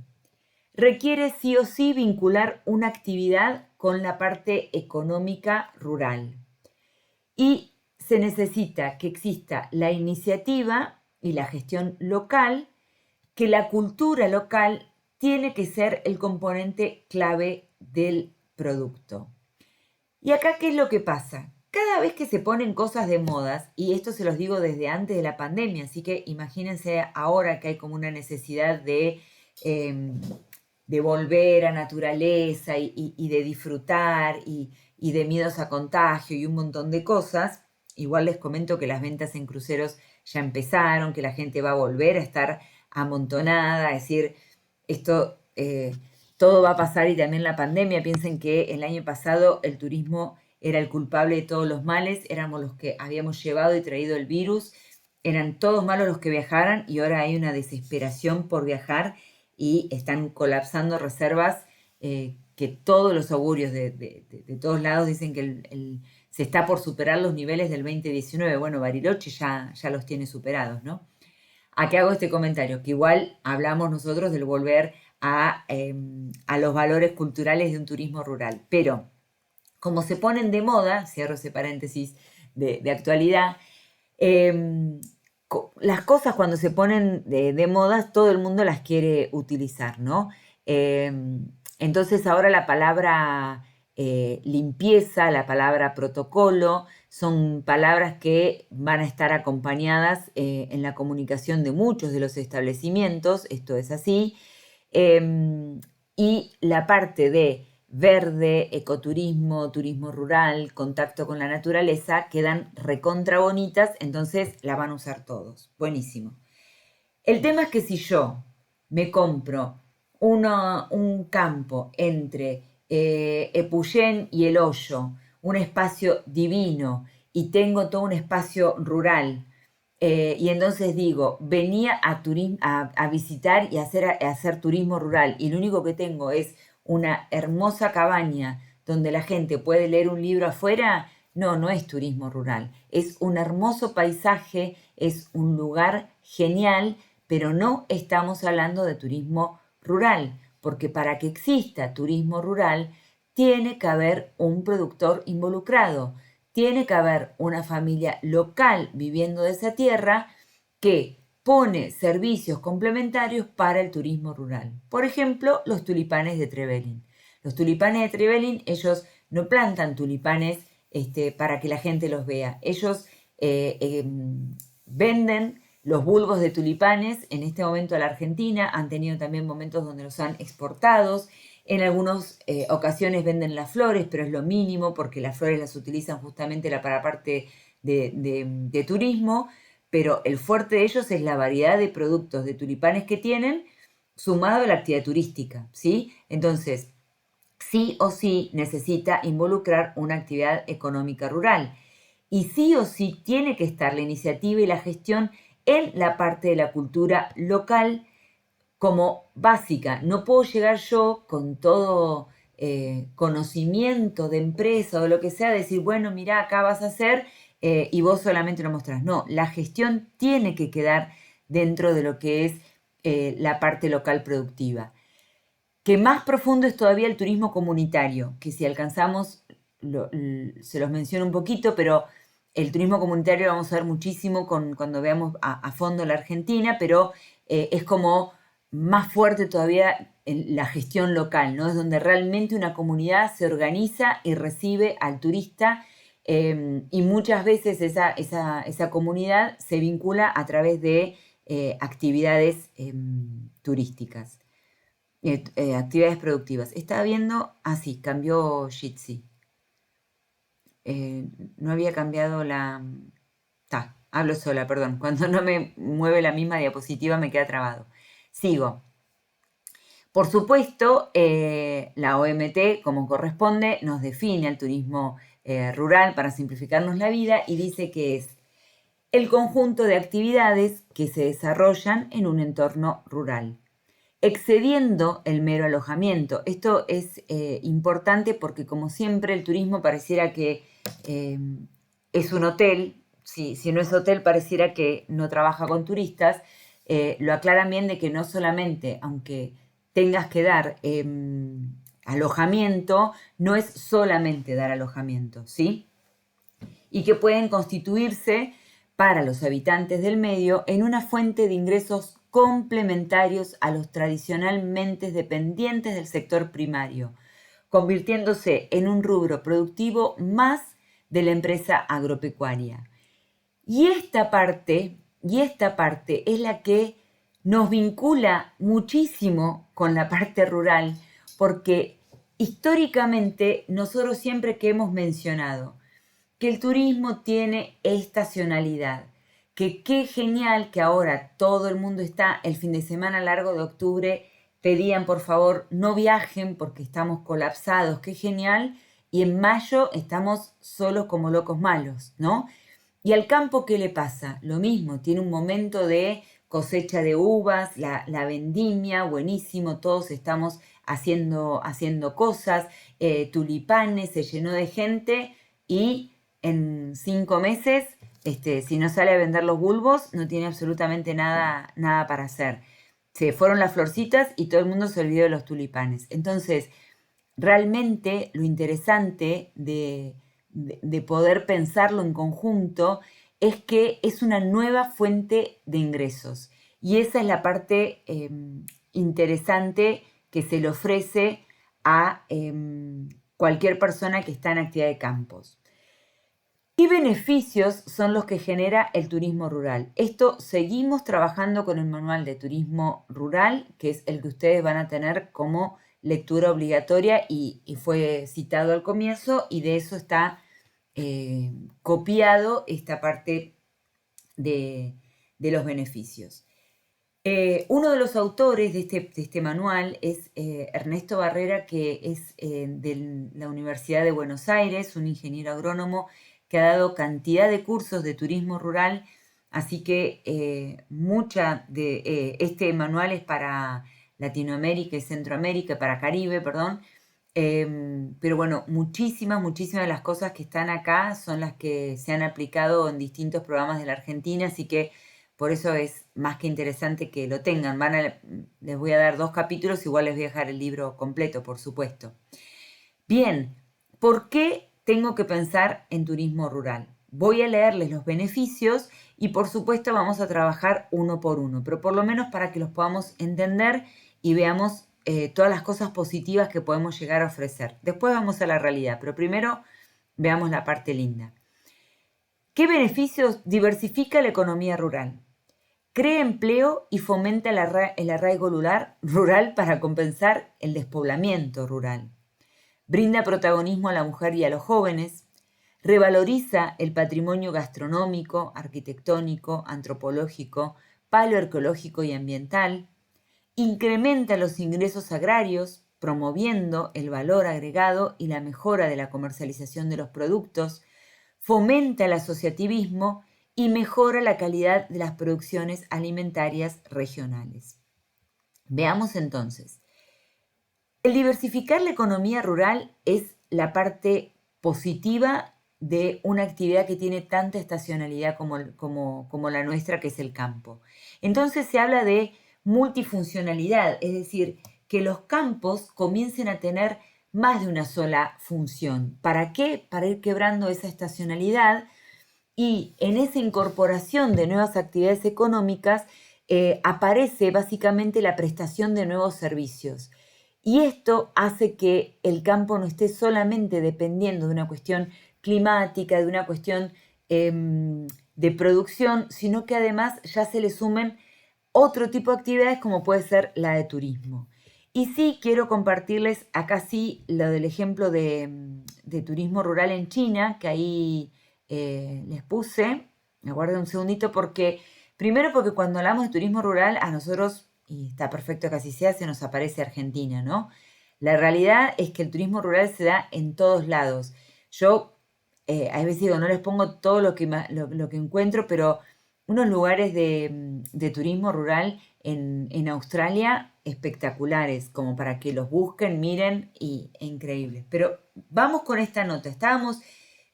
Speaker 1: Requiere sí o sí vincular una actividad con la parte económica rural. Y se necesita que exista la iniciativa y la gestión local, que la cultura local tiene que ser el componente clave del producto. ¿Y acá qué es lo que pasa? Cada vez que se ponen cosas de modas, y esto se los digo desde antes de la pandemia, así que imagínense ahora que hay como una necesidad de volver a naturaleza y de disfrutar y de miedos a contagio y un montón de cosas. Igual les comento que las ventas en cruceros ya empezaron, que la gente va a volver a estar amontonada, es decir, esto todo va a pasar y también la pandemia. Piensen que el año pasado el turismo era el culpable de todos los males, éramos los que habíamos llevado y traído el virus, eran todos malos los que viajaran y ahora hay una desesperación por viajar y están colapsando reservas que todos los augurios de todos lados dicen que se está por superar los niveles del 2019. Bueno, Bariloche ya los tiene superados, ¿no? ¿A qué hago este comentario? Que igual hablamos nosotros del volver a los valores culturales de un turismo rural. Pero como se ponen de moda, cierro ese paréntesis de actualidad, las cosas cuando se ponen de moda, todo el mundo las quiere utilizar, ¿no? Entonces ahora la palabra limpieza, la palabra protocolo, son palabras que van a estar acompañadas en la comunicación de muchos de los establecimientos, esto es así, y la parte de verde, ecoturismo, turismo rural, contacto con la naturaleza, quedan recontra bonitas, entonces la van a usar todos. Buenísimo. El tema es que si yo me compro un campo entre Epuyén y El Hoyo, un espacio divino, y tengo todo un espacio rural, y entonces digo, venía a visitar y a hacer turismo rural, y lo único que tengo es una hermosa cabaña donde la gente puede leer un libro afuera, no es turismo rural, es un hermoso paisaje, es un lugar genial, pero no estamos hablando de turismo rural, porque para que exista turismo rural tiene que haber un productor involucrado, tiene que haber una familia local viviendo de esa tierra que pone servicios complementarios para el turismo rural. Por ejemplo, los tulipanes de Trevelin. Los tulipanes de Trevelin, ellos no plantan tulipanes para que la gente los vea. Ellos venden los bulbos de tulipanes en este momento a la Argentina. Han tenido también momentos donde los han exportados. En algunas ocasiones venden las flores, pero es lo mínimo porque las flores las utilizan justamente para la parte de turismo. Pero el fuerte de ellos es la variedad de productos de tulipanes que tienen, sumado a la actividad turística, ¿sí? Entonces, sí o sí necesita involucrar una actividad económica rural. Y sí o sí tiene que estar la iniciativa y la gestión en la parte de la cultura local como básica. No puedo llegar yo con todo conocimiento de empresa o lo que sea, decir, bueno, mira, acá vas a hacer y vos solamente lo mostrás. No, la gestión tiene que quedar dentro de lo que es la parte local productiva. Que más profundo es todavía el turismo comunitario, que si alcanzamos, se los menciono un poquito, pero el turismo comunitario lo vamos a ver muchísimo cuando veamos a fondo la Argentina, pero es como más fuerte todavía en la gestión local, ¿no? Es donde realmente una comunidad se organiza y recibe al turista y muchas veces esa comunidad se vincula a través de actividades turísticas. Actividades productivas. Estaba viendo, sí, cambió Jitsi. No había cambiado hablo sola, perdón. Cuando no me mueve la misma diapositiva me queda trabado. Sigo. Por supuesto, la OMT, como corresponde, nos define al turismo rural para simplificarnos la vida y dice que es el conjunto de actividades que se desarrollan en un entorno rural, excediendo el mero alojamiento. Esto es importante porque, como siempre, el turismo pareciera que es un hotel. Si no es hotel, pareciera que no trabaja con turistas. Lo aclaran bien de que no solamente, aunque tengas que dar alojamiento, no es solamente dar alojamiento, ¿sí? Y que pueden constituirse para los habitantes del medio en una fuente de ingresos complementarios a los tradicionalmente dependientes del sector primario, convirtiéndose en un rubro productivo más de la empresa agropecuaria. Y esta parte es la que nos vincula muchísimo con la parte rural, porque históricamente nosotros siempre que hemos mencionado que el turismo tiene estacionalidad, que qué genial que ahora todo el mundo está el fin de semana largo de octubre, pedían por favor no viajen porque estamos colapsados, qué genial, y en mayo estamos solos como locos malos, ¿no? Y al campo, ¿qué le pasa? Lo mismo, tiene un momento de cosecha de uvas, la vendimia, buenísimo, todos estamos haciendo cosas, tulipanes, se llenó de gente y en 5 meses, si no sale a vender los bulbos, no tiene absolutamente nada para hacer. Se fueron las florcitas y todo el mundo se olvidó de los tulipanes. Entonces, realmente lo interesante de poder pensarlo en conjunto es que es una nueva fuente de ingresos. Y esa es la parte interesante que se le ofrece a cualquier persona que está en actividad de campos. ¿Qué beneficios son los que genera el turismo rural? Esto seguimos trabajando con el manual de turismo rural, que es el que ustedes van a tener como lectura obligatoria y fue citado al comienzo, y de eso está copiado esta parte de los beneficios. Uno de los autores de este manual es Ernesto Barrera, que es de la Universidad de Buenos Aires, un ingeniero agrónomo que ha dado cantidad de cursos de turismo rural, así que mucha de este manual es para Latinoamérica y Centroamérica, para Caribe, perdón, pero bueno, muchísimas de las cosas que están acá son las que se han aplicado en distintos programas de la Argentina, así que por eso es más que interesante que lo tengan. Les voy a dar 2 capítulos, igual les voy a dejar el libro completo, por supuesto. Bien, ¿por qué tengo que pensar en turismo rural. Voy a leerles los beneficios y por supuesto vamos a trabajar uno por uno, pero por lo menos para que los podamos entender y veamos todas las cosas positivas que podemos llegar a ofrecer. Después vamos a la realidad, pero primero veamos la parte linda. ¿Qué beneficios diversifica la economía rural? Crea empleo y fomenta el arraigo rural para compensar el despoblamiento rural. Brinda protagonismo a la mujer y a los jóvenes. Revaloriza el patrimonio gastronómico, arquitectónico, antropológico, paleoarqueológico y ambiental. Incrementa los ingresos agrarios, promoviendo el valor agregado y la mejora de la comercialización de los productos. Fomenta el asociativismo y mejora la calidad de las producciones alimentarias regionales. Veamos entonces. El diversificar la economía rural es la parte positiva de una actividad que tiene tanta estacionalidad como la nuestra, que es el campo. Entonces se habla de multifuncionalidad, es decir, que los campos comiencen a tener más de una sola función. ¿Para qué? Para ir quebrando esa estacionalidad y en esa incorporación de nuevas actividades económicas aparece básicamente la prestación de nuevos servicios. Y esto hace que el campo no esté solamente dependiendo de una cuestión climática, de una cuestión de producción, sino que además ya se le sumen otro tipo de actividades como puede ser la de turismo. Y sí, quiero compartirles acá sí lo del ejemplo de turismo rural en China, que ahí les puse. Aguarden un segundito primero porque cuando hablamos de turismo rural a nosotros, y está perfecto que así sea, se nos aparece Argentina, ¿no? La realidad es que el turismo rural se da en todos lados. Yo a veces digo, no les pongo todo lo que encuentro, pero unos lugares de turismo rural en Australia espectaculares, como para que los busquen, miren, e increíbles. Pero vamos con esta nota.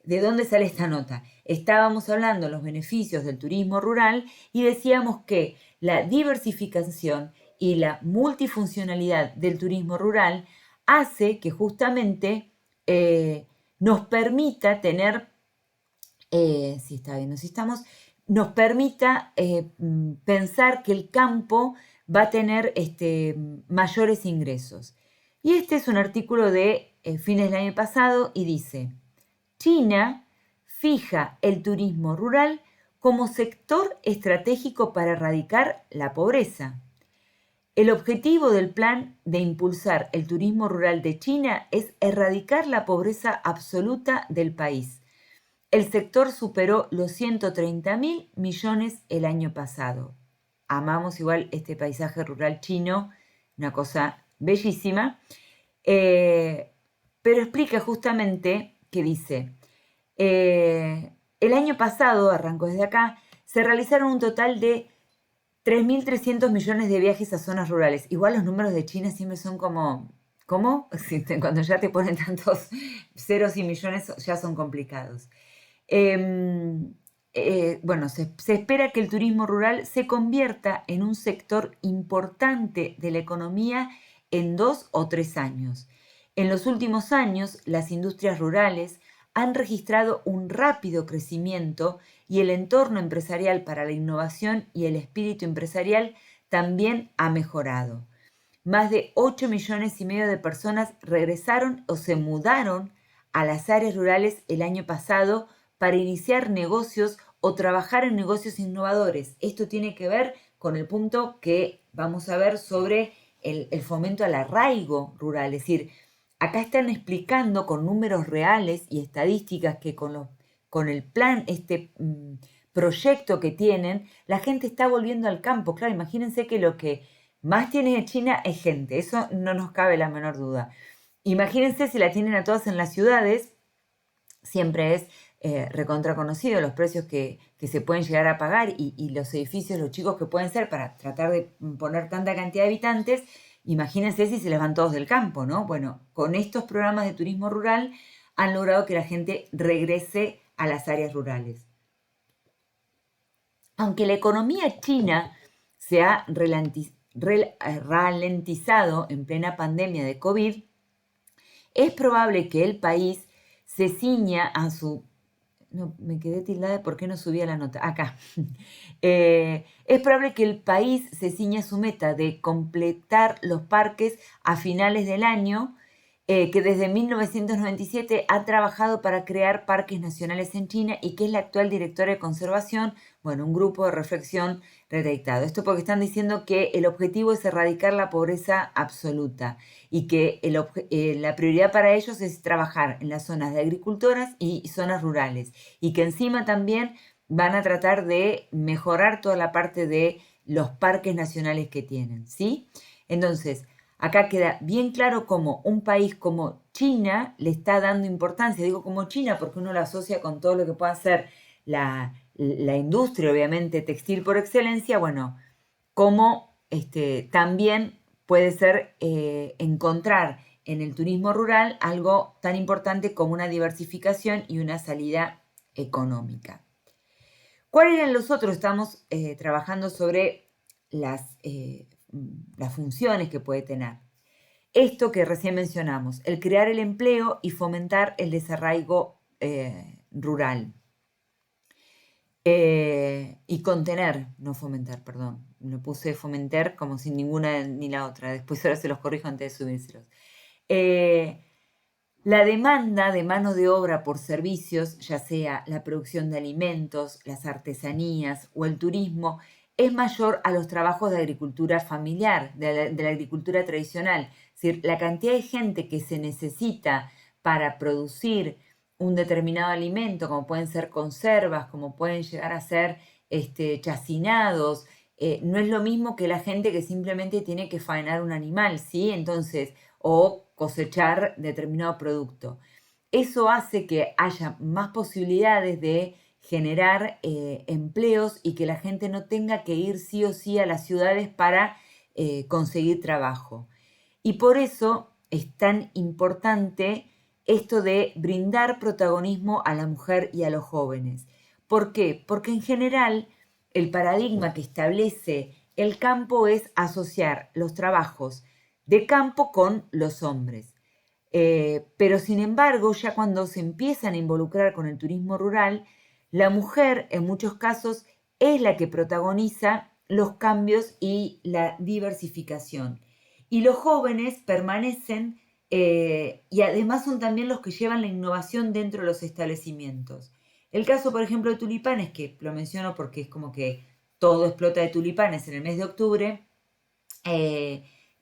Speaker 1: ¿De dónde sale esta nota? Estábamos hablando de los beneficios del turismo rural y decíamos que la diversificación y la multifuncionalidad del turismo rural hace que justamente nos permita tener, si está viendo, si estamos, nos permita pensar que el campo va a tener mayores ingresos. Y este es un artículo de fines del año pasado y dice: China fija el turismo rural como sector estratégico para erradicar la pobreza. El objetivo del plan de impulsar el turismo rural de China es erradicar la pobreza absoluta del país. El sector superó los 130.000 millones el año pasado. Amamos igual este paisaje rural chino, una cosa bellísima, pero explica justamente que dice, el año pasado, arrancó desde acá, se realizaron un total de 3.300 millones de viajes a zonas rurales. Igual los números de China siempre son como, ¿cómo? Cuando ya te ponen tantos ceros y millones ya son complicados. Bueno, se espera que el turismo rural se convierta en un sector importante de la economía en 2 o 3 años. En los últimos años, las industrias rurales han registrado un rápido crecimiento y el entorno empresarial para la innovación y el espíritu empresarial también ha mejorado. Más de 8,5 millones de personas regresaron o se mudaron a las áreas rurales el año pasado para iniciar negocios o trabajar en negocios innovadores. Esto tiene que ver con el punto que vamos a ver sobre el fomento al arraigo rural. Es decir, acá están explicando con números reales y estadísticas que con el plan, proyecto que tienen, la gente está volviendo al campo. Claro, imagínense que lo que más tiene China es gente, eso no nos cabe la menor duda. Imagínense si la tienen a todas en las ciudades, siempre es recontra conocido los precios que se pueden llegar a pagar y los edificios, los chicos que pueden ser para tratar de poner tanta cantidad de habitantes. Imagínense si se les van todos del campo, ¿no? Bueno, con estos programas de turismo rural han logrado que la gente regrese a las áreas rurales. Aunque la economía china se ha ralentizado en plena pandemia de COVID, es probable que el país se ciña a su... No, me quedé tildada de por qué no subía la nota. Acá. Es probable que el país se ciña a su meta de completar los parques a finales del año, que desde 1997 ha trabajado para crear parques nacionales en China y que es la actual directora de conservación, bueno, un grupo de reflexión redactado. Esto porque están diciendo que el objetivo es erradicar la pobreza absoluta y que la prioridad para ellos es trabajar en las zonas de agricultoras y zonas rurales y que encima también van a tratar de mejorar toda la parte de los parques nacionales que tienen, ¿sí? Entonces, acá queda bien claro cómo un país como China le está dando importancia. Digo como China porque uno lo asocia con todo lo que puede hacer la industria, obviamente, textil por excelencia. Bueno, como también puede ser encontrar en el turismo rural algo tan importante como una diversificación y una salida económica. ¿Cuáles eran los otros? Estamos trabajando sobre las funciones que puede tener. Esto que recién mencionamos, el crear el empleo y fomentar el desarraigo rural. Y contener, no fomentar, perdón. Me puse fomentar como sin ninguna ni la otra. Después ahora se los corrijo antes de subírselos. La demanda de mano de obra por servicios, ya sea la producción de alimentos, las artesanías o el turismo, es mayor a los trabajos de agricultura familiar, de la agricultura tradicional. Es decir, la cantidad de gente que se necesita para producir un determinado alimento, como pueden ser conservas, como pueden llegar a ser chacinados, no es lo mismo que la gente que simplemente tiene que faenar un animal, ¿sí? Entonces, o cosechar determinado producto. Eso hace que haya más posibilidades de generar empleos y que la gente no tenga que ir sí o sí a las ciudades para conseguir trabajo. Y por eso es tan importante esto de brindar protagonismo a la mujer y a los jóvenes. ¿Por qué? Porque en general el paradigma que establece el campo es asociar los trabajos de campo con los hombres. Pero sin embargo, ya cuando se empiezan a involucrar con el turismo rural, la mujer en muchos casos es la que protagoniza los cambios y la diversificación. Y los jóvenes permanecen y además son también los que llevan la innovación dentro de los establecimientos. El caso, por ejemplo, de tulipanes, que lo menciono porque es como que todo explota de tulipanes en el mes de octubre,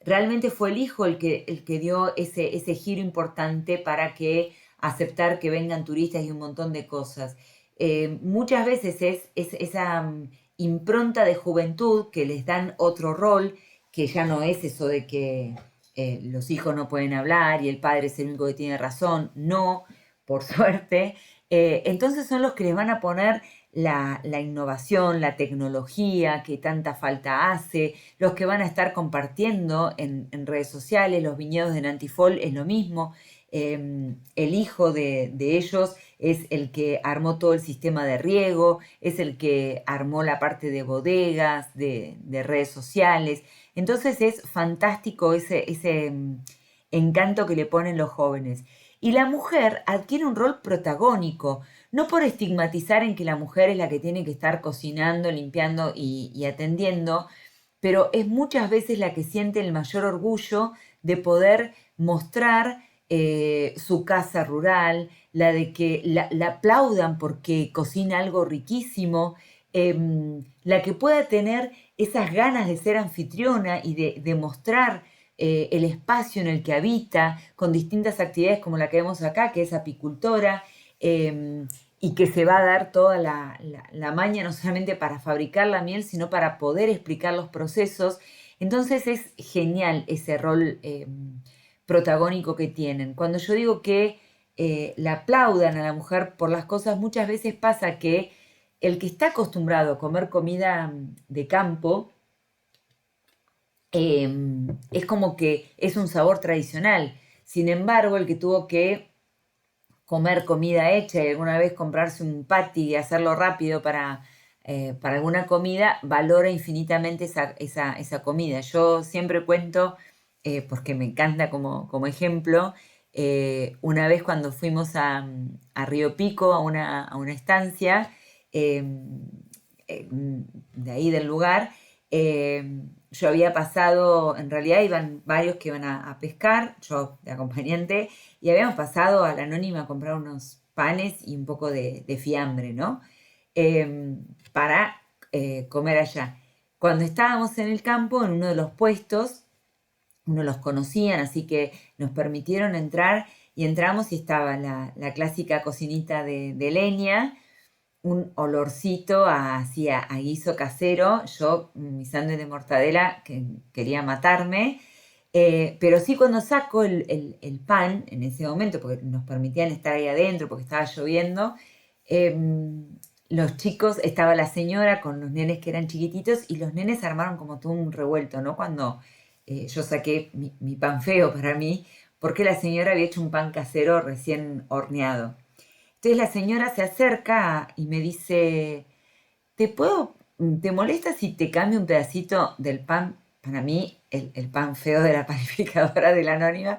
Speaker 1: realmente fue el hijo el que dio ese giro importante para que aceptar que vengan turistas y un montón de cosas. Muchas veces es esa impronta de juventud que les dan otro rol, que ya no es eso de que los hijos no pueden hablar y el padre es el único que tiene razón, no, por suerte. Entonces son los que les van a poner la innovación, la tecnología que tanta falta hace, los que van a estar compartiendo en redes sociales, los viñedos de Nantifol es lo mismo. El hijo de ellos es el que armó todo el sistema de riego, es el que armó la parte de bodegas, de redes sociales. Entonces es fantástico ese encanto que le ponen los jóvenes. Y la mujer adquiere un rol protagónico, no por estigmatizar en que la mujer es la que tiene que estar cocinando, limpiando y atendiendo, pero es muchas veces la que siente el mayor orgullo de poder mostrar su casa rural, la de que la aplaudan porque cocina algo riquísimo, la que pueda tener esas ganas de ser anfitriona y de mostrar el espacio en el que habita, con distintas actividades como la que vemos acá, que es apicultora, y que se va a dar toda la maña, no solamente para fabricar la miel, sino para poder explicar los procesos. Entonces es genial ese rol protagónico que tienen. Cuando yo digo que la aplaudan a la mujer por las cosas, muchas veces pasa que el que está acostumbrado a comer comida de campo, es como que es un sabor tradicional. Sin embargo, el que tuvo que comer comida hecha y alguna vez comprarse un patty y hacerlo rápido para alguna comida, valora infinitamente esa comida. Yo siempre cuento, porque me encanta como ejemplo, Una vez cuando fuimos a Río Pico, a una estancia eh, de ahí del lugar, yo había pasado, en realidad iban varios que iban a pescar, yo de acompañante, y habíamos pasado a la Anónima a comprar unos panes y un poco de fiambre, ¿no? Para comer allá. Cuando estábamos en el campo, en uno de los puestos, uno los conocían, así que nos permitieron entrar y entramos y estaba la clásica cocinita de leña, un olorcito a guiso casero, yo mi sándwich de mortadela que quería matarme, pero sí cuando saco el pan en ese momento, porque nos permitían estar ahí adentro, porque estaba lloviendo, los chicos, estaba la señora con los nenes que eran chiquititos y los nenes armaron como todo un revuelto, ¿no? Cuando yo saqué mi pan feo para mí, porque la señora había hecho un pan casero recién horneado. Entonces la señora se acerca y me dice, ¿te molesta si te cambio un pedacito del pan? Para mí, el pan feo de la panificadora de la Anónima.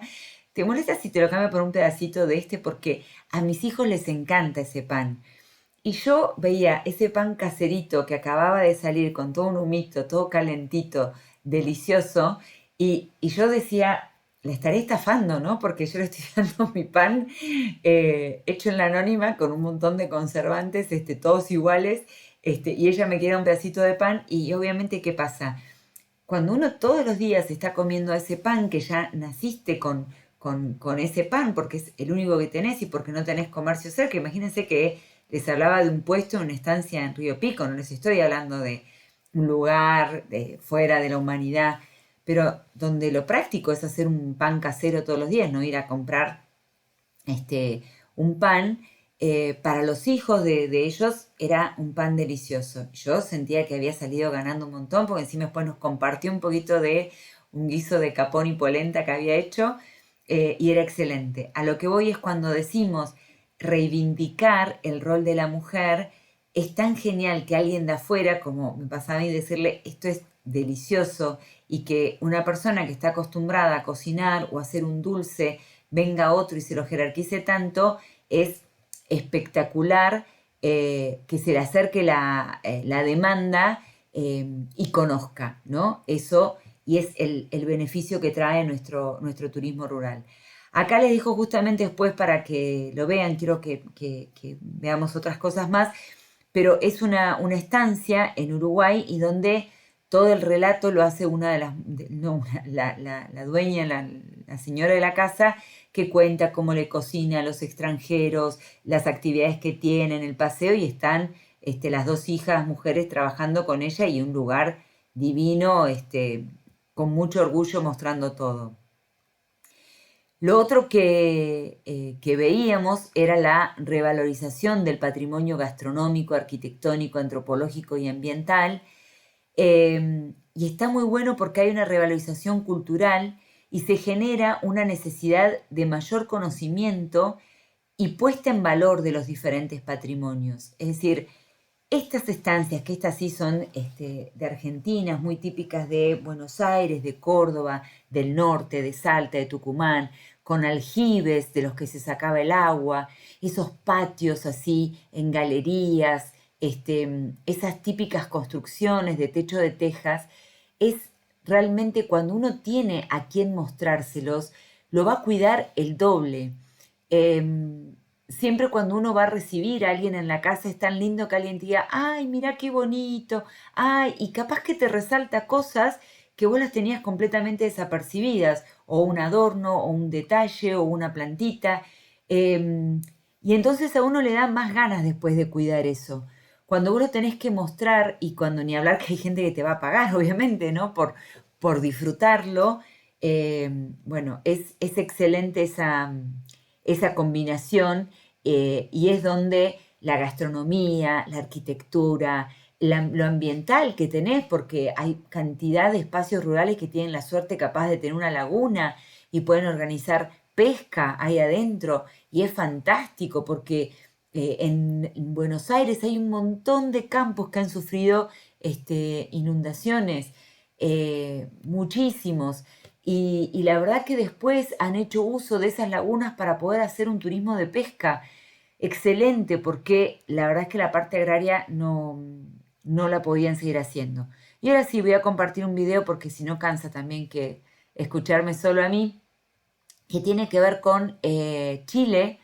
Speaker 1: ¿Te molesta si te lo cambio por un pedacito de este? Porque a mis hijos les encanta ese pan. Y yo veía ese pan caserito que acababa de salir con todo un humito, todo calentito, delicioso, y yo decía, le estaré estafando, ¿no? Porque yo le estoy dando mi pan hecho en la Anónima con un montón de conservantes, todos iguales, y ella me quiere un pedacito de pan y obviamente, ¿qué pasa? Cuando uno todos los días está comiendo ese pan, que ya naciste con ese pan, porque es el único que tenés y porque no tenés comercio cerca, imagínense que les hablaba de un puesto en una estancia en Río Pico, no les estoy hablando de un lugar fuera de la humanidad, pero donde lo práctico es hacer un pan casero todos los días, no ir a comprar un pan. Para los hijos de ellos era un pan delicioso. Yo sentía que había salido ganando un montón, porque encima después nos compartió un poquito de un guiso de capón y polenta que había hecho, y era excelente. A lo que voy es cuando decimos reivindicar el rol de la mujer, es tan genial que alguien de afuera, como me pasa a mí, decirle esto es delicioso, y que una persona que está acostumbrada a cocinar o a hacer un dulce venga otro y se lo jerarquice tanto, es espectacular, que se le acerque la demanda, y conozca, ¿no? Eso, y es el beneficio que trae nuestro turismo rural. Acá les dejo justamente después para que lo vean, quiero que veamos otras cosas más, pero es una estancia en Uruguay y donde todo el relato lo hace una de las, no, la dueña, la señora de la casa, que cuenta cómo le cocina a los extranjeros, las actividades que tienen, el paseo, y están las dos hijas mujeres trabajando con ella y un lugar divino, con mucho orgullo mostrando todo. Lo otro que veíamos era la revalorización del patrimonio gastronómico, arquitectónico, antropológico y ambiental. Y está muy bueno porque hay una revalorización cultural y se genera una necesidad de mayor conocimiento y puesta en valor de los diferentes patrimonios. Es decir, estas estancias, que estas sí son de Argentina, muy típicas de Buenos Aires, de Córdoba, del norte, de Salta, de Tucumán, con aljibes de los que se sacaba el agua, esos patios así en galerías, esas típicas construcciones de techo de tejas, es realmente cuando uno tiene a quien mostrárselos, lo va a cuidar el doble. Siempre cuando uno va a recibir a alguien en la casa es tan lindo que alguien te diga, ay, mira qué bonito, ay, y capaz que te resalta cosas que vos las tenías completamente desapercibidas, o un adorno, o un detalle, o una plantita, y entonces a uno le da más ganas después de cuidar eso. Cuando vos lo tenés que mostrar, y cuando ni hablar que hay gente que te va a pagar, obviamente, ¿no? Por disfrutarlo, bueno, es excelente esa combinación, y es donde la gastronomía, la arquitectura, lo ambiental que tenés, porque hay cantidad de espacios rurales que tienen la suerte capaz de tener una laguna y pueden organizar pesca ahí adentro, y es fantástico porque en Buenos Aires hay un montón de campos que han sufrido inundaciones, muchísimos, y la verdad que después han hecho uso de esas lagunas para poder hacer un turismo de pesca excelente, porque la verdad es que la parte agraria no la podían seguir haciendo. Y ahora sí voy a compartir un video porque si no cansa también que escucharme solo a mí, que tiene que ver con Chile,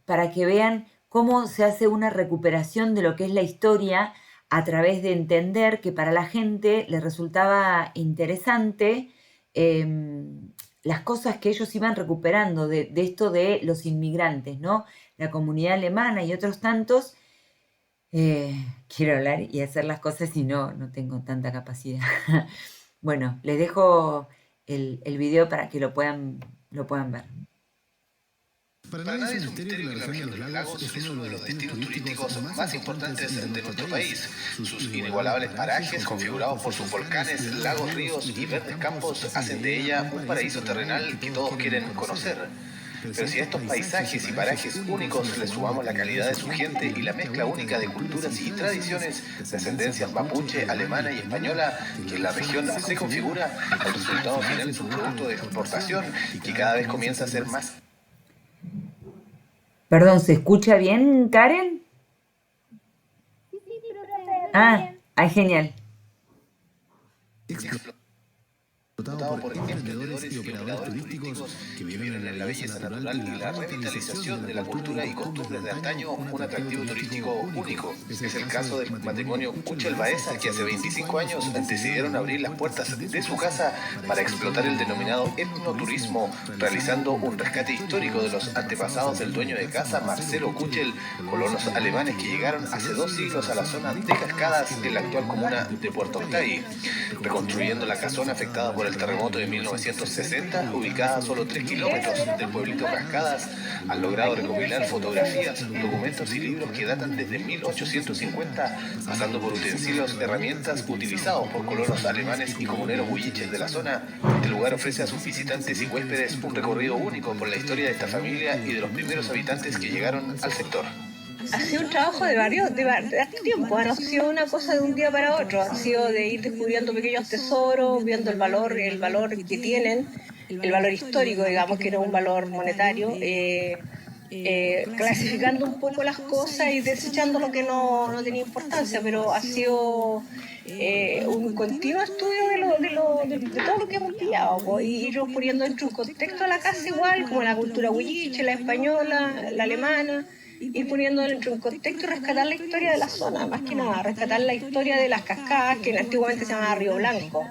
Speaker 1: para que vean cómo se hace una recuperación de lo que es la historia a través de entender que para la gente le resultaba interesante las cosas que ellos iban recuperando de esto de los inmigrantes, ¿no? La comunidad alemana y otros tantos. Quiero hablar y hacer las cosas y no tengo tanta capacidad. Bueno, les dejo el video para que lo puedan ver.
Speaker 3: Para nadie es un misterio que la región de los lagos es uno de los destinos turísticos más importantes de nuestro país. Sus inigualables parajes, configurados por sus volcanes, lagos, ríos y verdes campos, hacen de ella un paraíso terrenal que todos quieren conocer. Pero si a estos paisajes y parajes únicos le sumamos la calidad de su gente y la mezcla única de culturas y tradiciones, de ascendencia mapuche, alemana y española, que en la región se configura, el resultado final es un producto de exportación que cada vez comienza a ser más.
Speaker 1: Perdón, ¿se escucha bien, Karen?
Speaker 2: Sí, profe,
Speaker 1: Ah, ay, genial.
Speaker 3: Explotado por emprendedores y operadores turísticos que vivieron en la belleza natural y la revitalización de la cultura y costumbres de antaño, un atractivo turístico único. Es el caso del matrimonio Kuchel Baeza, que hace 25 años decidieron abrir las puertas de su casa para explotar el denominado etnoturismo, realizando un rescate histórico de los antepasados del dueño de casa, Marcelo Kuchel, colonos alemanes que llegaron hace 2 siglos a la zona de Cascadas, en la actual comuna de Puerto Octay, reconstruyendo la casona afectada por el terremoto de 1960, ubicada a solo 3 kilómetros del pueblito Cascadas. Han logrado recopilar fotografías, documentos y libros que datan desde 1850, pasando por utensilios, herramientas utilizados por colonos alemanes y comuneros huilliches de la zona. Este lugar ofrece a sus visitantes y huéspedes un recorrido único por la historia de esta familia y de los primeros habitantes que llegaron al sector.
Speaker 4: Ha sido un trabajo de harto tiempo, no ha sido una cosa de un día para otro, ha sido de ir descubriendo pequeños tesoros, viendo el valor que tienen, el valor histórico, digamos, que no es un valor monetario, clasificando un poco las cosas y desechando lo que no tenía importancia, pero ha sido un continuo estudio de todo lo que hemos pillado, y irlo poniendo dentro de un contexto de la casa igual, como la cultura huilliche, la española, la alemana, ir poniendo dentro de un contexto y rescatar la historia de la zona, más que nada, rescatar la historia de las cascadas, que antiguamente se llamaba Río Blanco.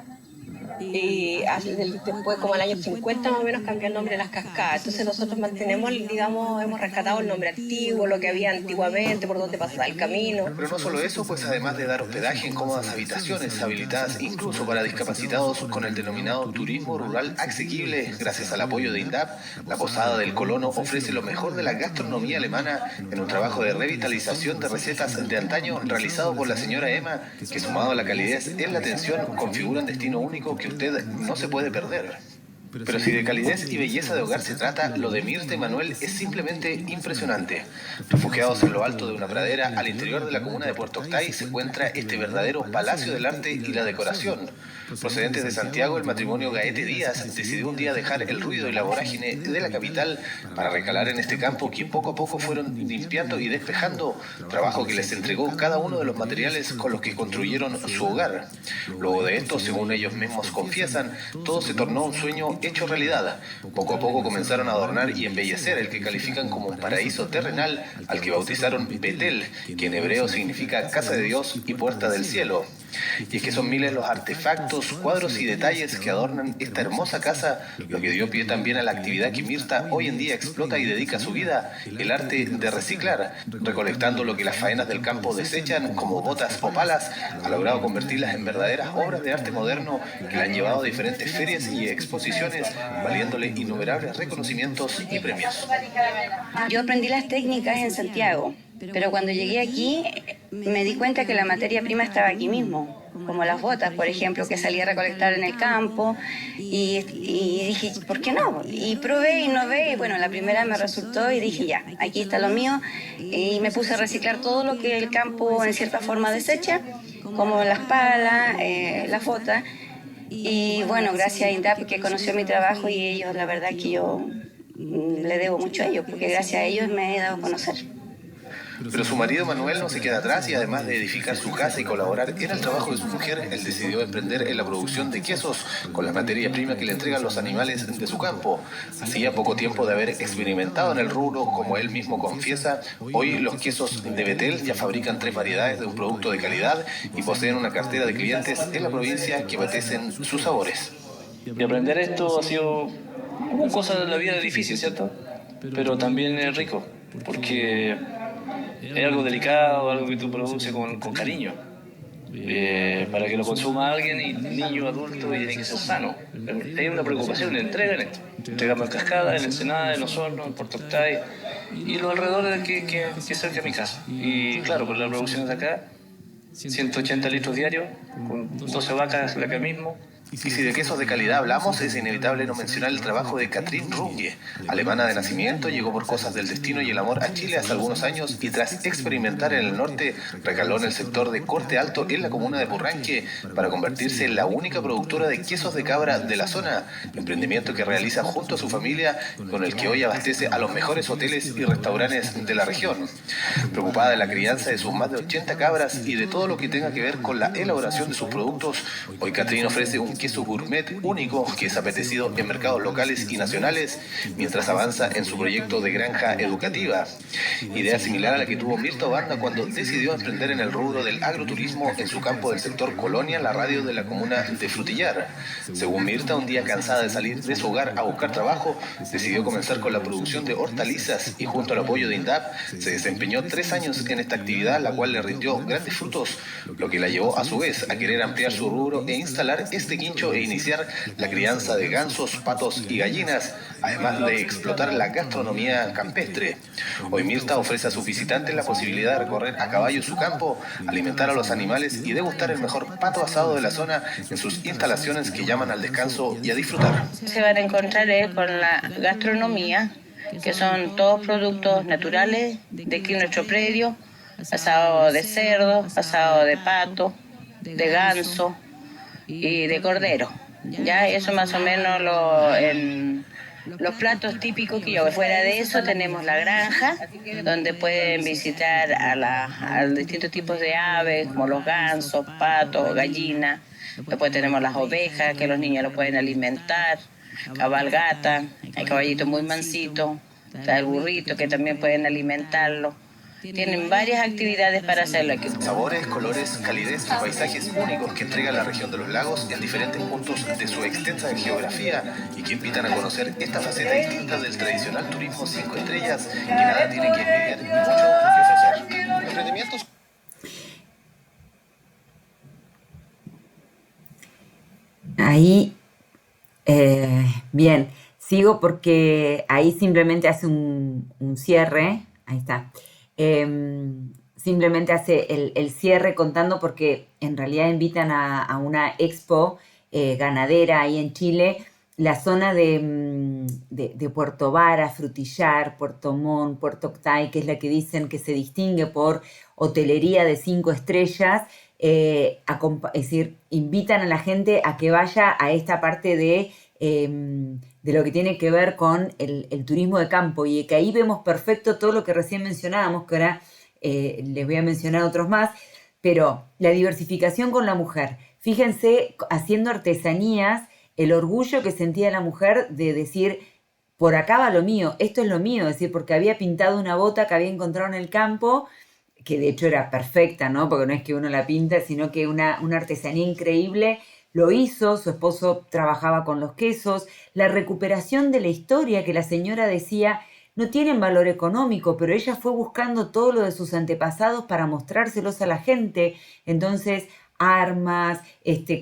Speaker 4: Y después, como el año 50 más o menos, cambió el nombre de las cascadas. Entonces nosotros mantenemos, digamos, hemos rescatado el nombre antiguo, lo que había antiguamente, por donde pasaba el camino.
Speaker 3: Pero no solo eso, pues además de dar hospedaje en cómodas habitaciones habilitadas incluso para discapacitados con el denominado turismo rural asequible, gracias al apoyo de INDAP, la Posada del Colono ofrece lo mejor de la gastronomía alemana en un trabajo de revitalización de recetas de antaño realizado por la señora Emma, que sumado a la calidez en la atención configura un destino único que usted no se puede perder. Pero si de calidez y belleza de hogar se trata, lo de Mirta y Manuel es simplemente impresionante. Refugiados en lo alto de una pradera, al interior de la comuna de Puerto Octay, se encuentra este verdadero palacio del arte y la decoración. Procedentes de Santiago, el matrimonio Gaete Díaz decidió un día dejar el ruido y la vorágine de la capital para recalar en este campo que poco a poco fueron limpiando y despejando, trabajo que les entregó cada uno de los materiales con los que construyeron su hogar. Luego de esto, según ellos mismos confiesan, todo se tornó un sueño hecho realidad. Poco a poco comenzaron a adornar y embellecer el que califican como un paraíso terrenal, al que bautizaron Betel, que en hebreo significa casa de Dios y puerta del cielo. Y es que son miles los artefactos, cuadros y detalles que adornan esta hermosa casa, lo que dio pie también a la actividad que Mirta hoy en día explota y dedica su vida, el arte de reciclar, recolectando lo que las faenas del campo desechan como botas o palas, ha logrado convertirlas en verdaderas obras de arte moderno que la han llevado a diferentes ferias y exposiciones, valiéndole innumerables reconocimientos y premios.
Speaker 5: Yo aprendí las técnicas en Santiago, pero cuando llegué aquí me di cuenta que la materia prima estaba aquí mismo, como las botas, por ejemplo, que salí a recolectar en el campo, y dije, ¿por qué no? Y probé, innové, y bueno, la primera me resultó y dije, ya, aquí está lo mío, y me puse a reciclar todo lo que el campo en cierta forma desecha, como las palas, las botas, Y bueno, gracias a INDAP que conoció mi trabajo y ellos, la verdad que yo le debo mucho a ellos, porque gracias a ellos me he dado a conocer.
Speaker 3: Pero su marido Manuel no se queda atrás y además de edificar su casa y colaborar en el trabajo de su mujer, él decidió emprender en la producción de quesos con la materia prima que le entregan los animales de su campo. Hacía poco tiempo de haber experimentado en el rubro, como él mismo confiesa, hoy los quesos de Betel ya fabrican 3 variedades de un producto de calidad y poseen una cartera de clientes en la provincia que apetecen sus sabores.
Speaker 6: Y aprender esto ha sido como cosa de la vida difícil, ¿cierto? Pero también es rico, porque es algo delicado, algo que tú produces con cariño, para que lo consuma alguien, y niño, adulto, y tiene que ser sano. Hay una preocupación de entrega en esto. Entregamos en Cascada, en Ensenada, en Osorno, en Puerto Octay y los alrededores que cerca de mi casa. Y claro, con la producción de acá, 180 litros diarios, con 12 vacas de acá mismo.
Speaker 3: Y si de quesos de calidad hablamos, es inevitable no mencionar el trabajo de Katrin Runge. Alemana de nacimiento, llegó por cosas del destino y el amor a Chile hace algunos años y tras experimentar en el norte, recaló en el sector de Corte Alto en la comuna de Purranque para convertirse en la única productora de quesos de cabra de la zona, emprendimiento que realiza junto a su familia, con el que hoy abastece a los mejores hoteles y restaurantes de la región. Preocupada de la crianza de sus más de 80 cabras y de todo lo que tenga que ver con la elaboración de sus productos, hoy Katrin ofrece un queso gourmet único que es apetecido en mercados locales y nacionales mientras avanza en su proyecto de granja educativa. Idea similar a la que tuvo Mirta Obanda cuando decidió emprender en el rubro del agroturismo en su campo del sector Colonia, la radio de la comuna de Frutillar. Según Mirta, un día cansada de salir de su hogar a buscar trabajo, decidió comenzar con la producción de hortalizas y junto al apoyo de INDAP se desempeñó 3 años en esta actividad, la cual le rindió grandes frutos, lo que la llevó a su vez a querer ampliar su rubro e instalar este quincho e iniciar la crianza de gansos, patos y gallinas, además de explotar la gastronomía campestre. Hoy Mirta ofrece a sus visitantes la posibilidad de recorrer a caballo su campo, alimentar a los animales y degustar el mejor pato asado de la zona en sus instalaciones que llaman al descanso y a disfrutar.
Speaker 5: Se van a encontrar con la gastronomía, que son todos productos naturales de aquí en nuestro predio, asado de cerdo, asado de pato, de ganso y de cordero. Ya eso más o menos en los platos típicos que yo. Fuera de eso tenemos la granja, donde pueden visitar a los distintos tipos de aves, como los gansos, patos, gallinas. Después tenemos las ovejas, que los niños lo pueden alimentar, cabalgata, hay caballitos muy mansitos, está el burrito, que también pueden alimentarlo. Tienen varias actividades para hacerlo aquí.
Speaker 3: Sabores, colores, calidez y paisajes únicos que entrega la región de los lagos en diferentes puntos de su extensa geografía y que invitan a conocer esta faceta distinta del tradicional turismo 5 estrellas que nada tiene que envidiar y mucho que ofrecer. Emprendimientos.
Speaker 1: Ahí, bien, sigo porque ahí simplemente hace un cierre, ahí está. Simplemente hace el cierre contando porque en realidad invitan a una expo ganadera ahí en Chile, la zona de Puerto Vara, Frutillar, Puerto Montt, Puerto Octay, que es la que dicen que se distingue por hotelería de 5 estrellas, es decir, invitan a la gente a que vaya a esta parte de lo que tiene que ver con el turismo de campo y que ahí vemos perfecto todo lo que recién mencionábamos, que ahora les voy a mencionar otros más, pero la diversificación con la mujer. Fíjense, haciendo artesanías, el orgullo que sentía la mujer de decir, por acá va lo mío, esto es lo mío, es decir, porque había pintado una bota que había encontrado en el campo, que de hecho era perfecta, ¿no? Porque no es que uno la pinta, sino que una artesanía increíble. Lo hizo, su esposo trabajaba con los quesos, la recuperación de la historia que la señora decía no tienen valor económico, pero ella fue buscando todo lo de sus antepasados para mostrárselos a la gente. Entonces, armas,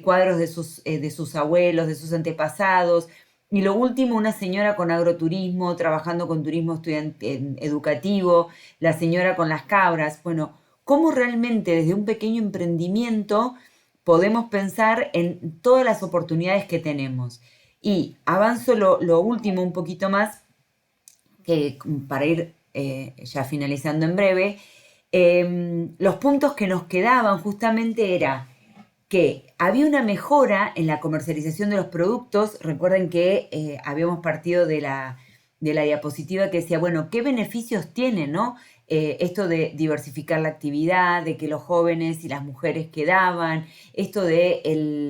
Speaker 1: cuadros de sus abuelos, de sus antepasados. Y lo último, una señora con agroturismo, trabajando con turismo educativo, la señora con las cabras. Bueno, cómo realmente desde un pequeño emprendimiento podemos pensar en todas las oportunidades que tenemos. Y avanzo lo último un poquito más, para ir ya finalizando en breve. Los puntos que nos quedaban justamente era que había una mejora en la comercialización de los productos. Recuerden que habíamos partido de la diapositiva que decía, bueno, ¿qué beneficios tiene, no? Esto de diversificar la actividad, de que los jóvenes y las mujeres quedaban, esto de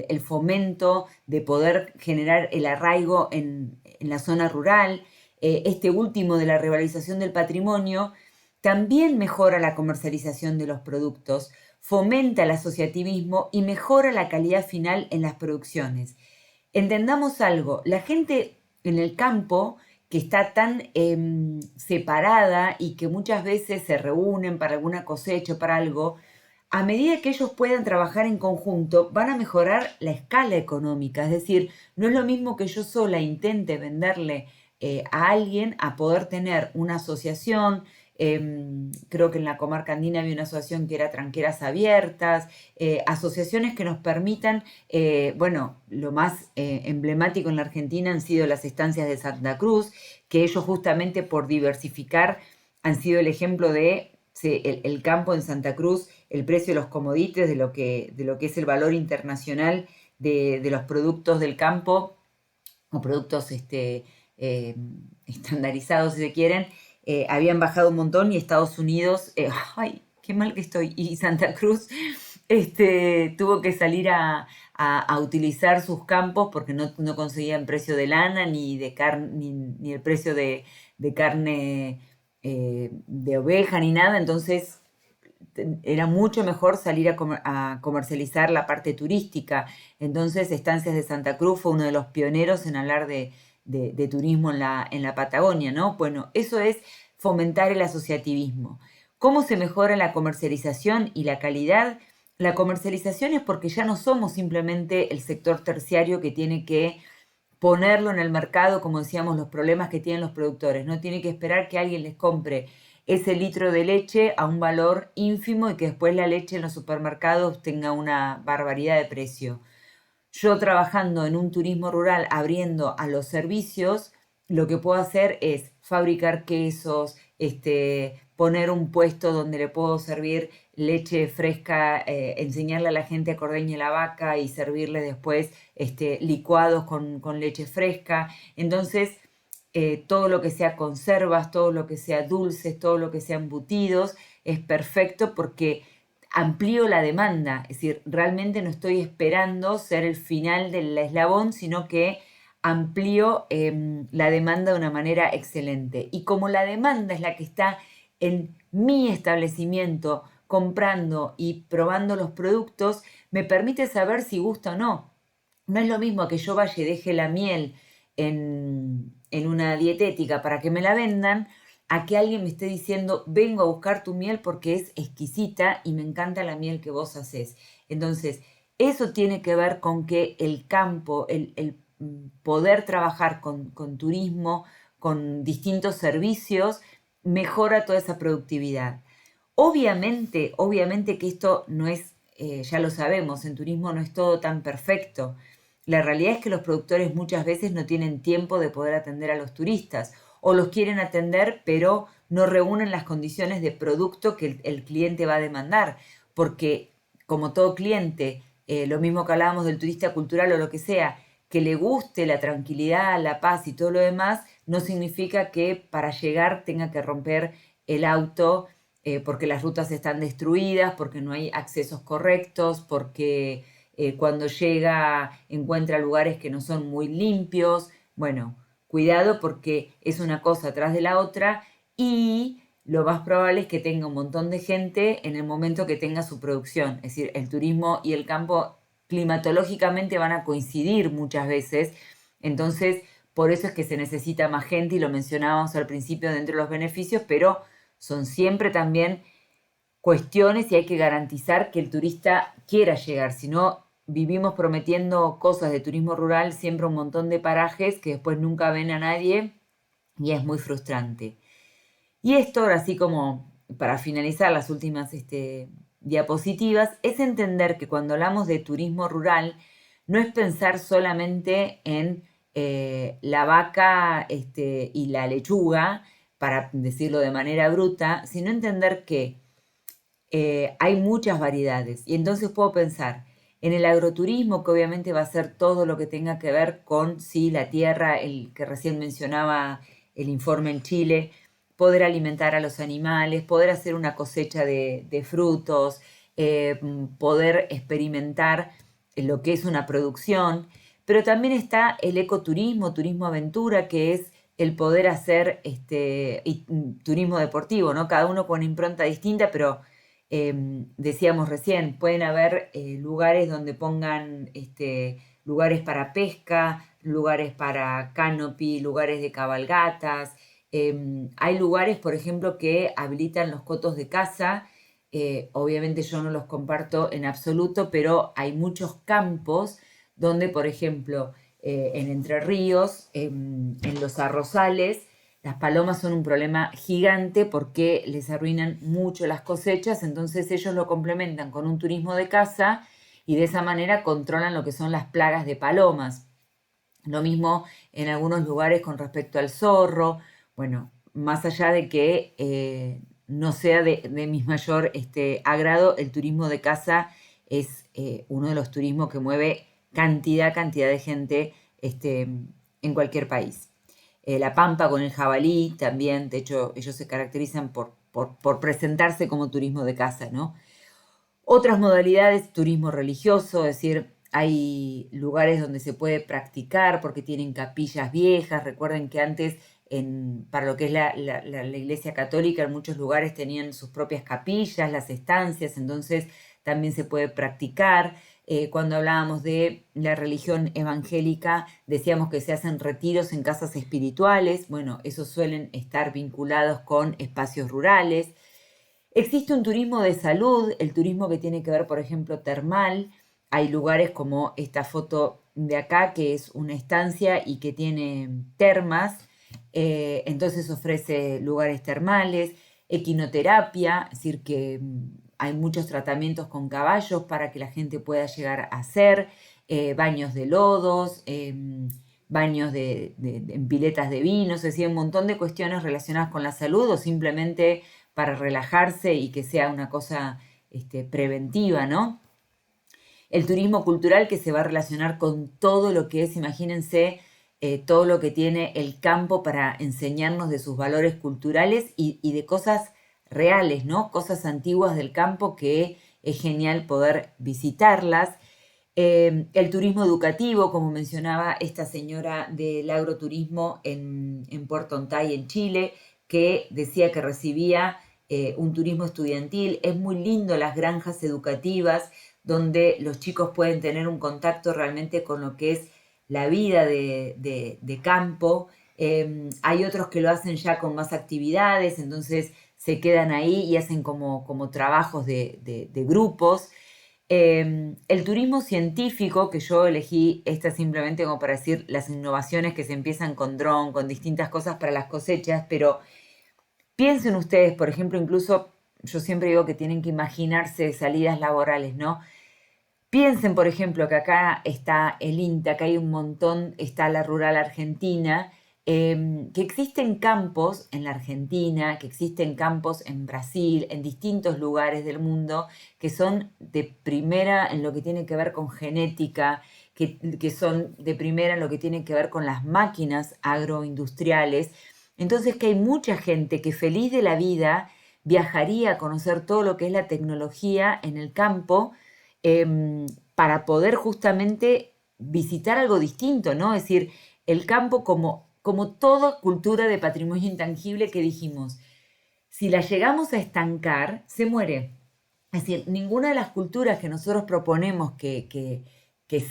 Speaker 1: el fomento de poder generar el arraigo en la zona rural, este último de la revalorización del patrimonio, también mejora la comercialización de los productos, fomenta el asociativismo y mejora la calidad final en las producciones. Entendamos algo, la gente en el campo que está tan separada y que muchas veces se reúnen para alguna cosecha o para algo, a medida que ellos puedan trabajar en conjunto, van a mejorar la escala económica. Es decir, no es lo mismo que yo sola intente venderle a alguien a poder tener una asociación. Creo que en la comarca andina había una asociación que era Tranqueras Abiertas, asociaciones que nos permitan, bueno, lo más emblemático en la Argentina han sido las estancias de Santa Cruz, que ellos justamente por diversificar han sido el ejemplo de el campo en Santa Cruz, el precio de los commodities, de lo que es el valor internacional de los productos del campo, o productos estandarizados si se quieren, habían bajado un montón y Estados Unidos, ay, qué mal que estoy, y Santa Cruz tuvo que salir a utilizar sus campos porque no conseguían precio de lana ni de carne, ni el precio de carne de oveja ni nada. Entonces era mucho mejor salir a comercializar la parte turística. Entonces Estancias de Santa Cruz fue uno de los pioneros en hablar de turismo en la Patagonia, ¿no? Bueno, eso es fomentar el asociativismo. ¿Cómo se mejora la comercialización y la calidad? La comercialización es porque ya no somos simplemente el sector terciario que tiene que ponerlo en el mercado, como decíamos, los problemas que tienen los productores. No tiene que esperar que alguien les compre ese litro de leche a un valor ínfimo y que después la leche en los supermercados tenga una barbaridad de precio. Yo trabajando en un turismo rural, abriendo a los servicios, lo que puedo hacer es fabricar quesos, poner un puesto donde le puedo servir leche fresca, enseñarle a la gente a que ordeñe la vaca y servirle después licuados con leche fresca. Entonces, todo lo que sea conservas, todo lo que sea dulces, todo lo que sea embutidos, es perfecto porque amplío la demanda. Es decir, realmente no estoy esperando ser el final del eslabón, sino que amplío la demanda de una manera excelente. Y como la demanda es la que está en mi establecimiento comprando y probando los productos, me permite saber si gusta o no. No es lo mismo que yo vaya y deje la miel en una dietética para que me la vendan, a que alguien me esté diciendo, vengo a buscar tu miel porque es exquisita y me encanta la miel que vos hacés. Entonces, eso tiene que ver con que el campo, el poder trabajar con turismo, con distintos servicios, mejora toda esa productividad. Obviamente que esto no es, ya lo sabemos, en turismo no es todo tan perfecto. La realidad es que los productores muchas veces no tienen tiempo de poder atender a los turistas o los quieren atender pero no reúnen las condiciones de producto que el cliente va a demandar, porque como todo cliente, lo mismo que hablábamos del turista cultural o lo que sea, que le guste la tranquilidad, la paz y todo lo demás, no significa que para llegar tenga que romper el auto porque las rutas están destruidas, porque no hay accesos correctos, porque cuando llega encuentra lugares que no son muy limpios. Bueno, cuidado porque es una cosa tras de la otra y lo más probable es que tenga un montón de gente en el momento que tenga su producción. Es decir, el turismo y el campo climatológicamente van a coincidir muchas veces, entonces por eso es que se necesita más gente y lo mencionábamos al principio dentro de los beneficios, pero son siempre también cuestiones y hay que garantizar que el turista quiera llegar, si no vivimos prometiendo cosas de turismo rural, siempre un montón de parajes que después nunca ven a nadie y es muy frustrante. Y esto, ahora sí como para finalizar las últimas diapositivas, es entender que cuando hablamos de turismo rural, no es pensar solamente en la vaca y la lechuga, para decirlo de manera bruta, sino entender que hay muchas variedades. Y entonces puedo pensar En el agroturismo, que obviamente va a ser todo lo que tenga que ver con, sí, la tierra, el que recién mencionaba el informe en Chile, poder alimentar a los animales, poder hacer una cosecha de frutos, poder experimentar lo que es una producción, pero también está el ecoturismo, turismo aventura, que es el poder hacer turismo deportivo, ¿no? Cada uno con una impronta distinta, pero decíamos recién, pueden haber lugares donde pongan lugares para pesca, lugares para canopy, lugares de cabalgatas. Hay lugares, por ejemplo, que habilitan los cotos de caza. Obviamente yo no los comparto en absoluto, pero hay muchos campos donde, por ejemplo, en Entre Ríos, en los arrozales, las palomas son un problema gigante porque les arruinan mucho las cosechas, entonces ellos lo complementan con un turismo de caza y de esa manera controlan lo que son las plagas de palomas. Lo mismo en algunos lugares con respecto al zorro. Bueno, más allá de que no sea de mi mayor agrado, el turismo de caza es uno de los turismos que mueve cantidad de gente en cualquier país. La pampa con el jabalí también, de hecho ellos se caracterizan por presentarse como turismo de caza, ¿no? Otras modalidades, turismo religioso, es decir, hay lugares donde se puede practicar porque tienen capillas viejas. Recuerden que antes, para lo que es la Iglesia Católica, en muchos lugares tenían sus propias capillas, las estancias, entonces también se puede practicar. Cuando hablábamos de la religión evangélica, decíamos que se hacen retiros en casas espirituales. Bueno, esos suelen estar vinculados con espacios rurales. Existe un turismo de salud, el turismo que tiene que ver, por ejemplo, termal. Hay lugares como esta foto de acá, que es una estancia y que tiene termas, entonces ofrece lugares termales, equinoterapia, es decir, que hay muchos tratamientos con caballos para que la gente pueda llegar a hacer, baños de lodos, baños en piletas de vino, es decir, un montón de cuestiones relacionadas con la salud o simplemente para relajarse y que sea una cosa preventiva, ¿no? El turismo cultural que se va a relacionar con todo lo que es, imagínense, todo lo que tiene el campo para enseñarnos de sus valores culturales y de cosas reales, ¿no? Cosas antiguas del campo que es genial poder visitarlas. El turismo educativo, como mencionaba esta señora del agroturismo en Puerto Ontay, en Chile, que decía que recibía un turismo estudiantil. Es muy lindo las granjas educativas donde los chicos pueden tener un contacto realmente con lo que es la vida de campo. Hay otros que lo hacen ya con más actividades, entonces se quedan ahí y hacen como trabajos de grupos. El turismo científico, que yo elegí esta simplemente como para decir las innovaciones que se empiezan con dron, con distintas cosas para las cosechas, pero piensen ustedes, por ejemplo, incluso yo siempre digo que tienen que imaginarse salidas laborales, ¿no? Piensen, por ejemplo, que acá está el INTA, que hay un montón, está la Rural Argentina, que existen campos en la Argentina, que existen campos en Brasil, en distintos lugares del mundo, que son de primera en lo que tiene que ver con genética, que son de primera en lo que tiene que ver con las máquinas agroindustriales. Entonces que hay mucha gente que feliz de la vida viajaría a conocer todo lo que es la tecnología en el campo, para poder justamente visitar algo distinto, ¿no? Es decir, el campo como toda cultura de patrimonio intangible que dijimos, si la llegamos a estancar, se muere. Es decir, ninguna de las culturas que nosotros proponemos que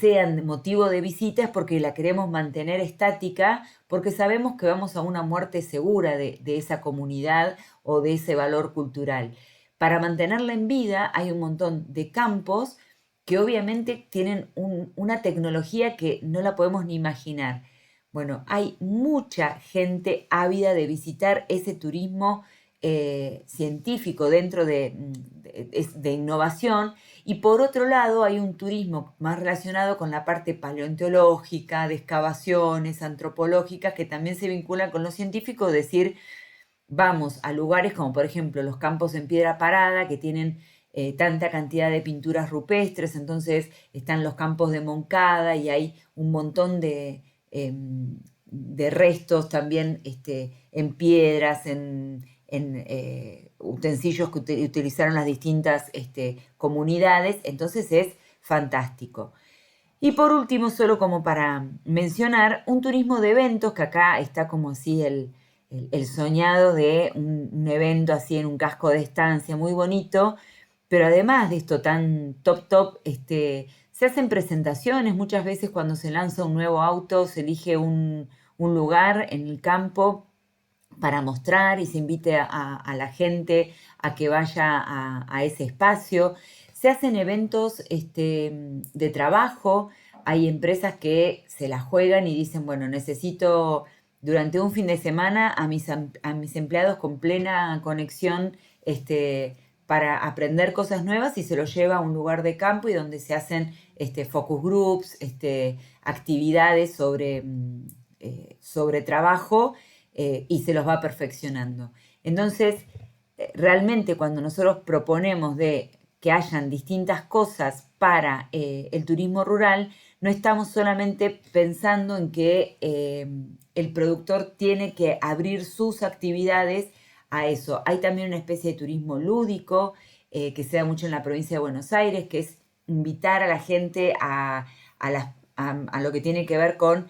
Speaker 1: sean motivo de visita es porque la queremos mantener estática, porque sabemos que vamos a una muerte segura de esa comunidad o de ese valor cultural. Para mantenerla en vida hay un montón de campos que obviamente tienen una tecnología que no la podemos ni imaginar. Bueno, hay mucha gente ávida de visitar ese turismo científico dentro de innovación, y por otro lado hay un turismo más relacionado con la parte paleontológica, de excavaciones antropológicas, que también se vinculan con lo científico, es decir, vamos a lugares como por ejemplo los campos en piedra parada que tienen tanta cantidad de pinturas rupestres, entonces están los campos de Moncada y hay un montón de restos también en piedras, en utensilios que utilizaron las distintas comunidades, entonces es fantástico. Y por último, solo como para mencionar, un turismo de eventos, que acá está como así el soñado de un evento así en un casco de estancia muy bonito, pero además de esto tan top, se hacen presentaciones. Muchas veces cuando se lanza un nuevo auto se elige un lugar en el campo para mostrar y se invite a la gente a que vaya a ese espacio. Se hacen eventos de trabajo. Hay empresas que se la juegan y dicen, bueno, necesito durante un fin de semana a mis empleados con plena conexión para aprender cosas nuevas, y se los lleva a un lugar de campo y donde se hacen focus groups, actividades sobre trabajo, y se los va perfeccionando. Entonces, realmente cuando nosotros proponemos de que hayan distintas cosas para el turismo rural, no estamos solamente pensando en que el productor tiene que abrir sus actividades a eso. Hay también una especie de turismo lúdico que se da mucho en la provincia de Buenos Aires, que es invitar a la gente a lo que tiene que ver con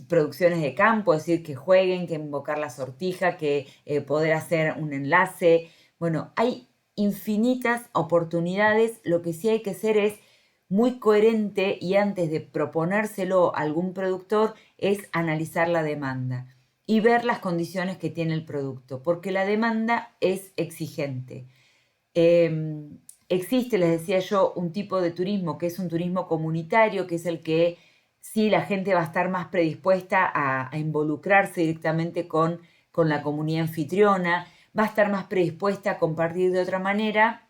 Speaker 1: producciones de campo, es decir, que jueguen, que invocar la sortija, que poder hacer un enlace. Bueno, hay infinitas oportunidades. Lo que sí hay que ser es muy coherente, y antes de proponérselo a algún productor es analizar la demanda y ver las condiciones que tiene el producto, porque la demanda es exigente. Existe, les decía yo, un tipo de turismo que es un turismo comunitario, que es el que sí la gente va a estar más predispuesta a involucrarse directamente con la comunidad anfitriona, va a estar más predispuesta a compartir de otra manera,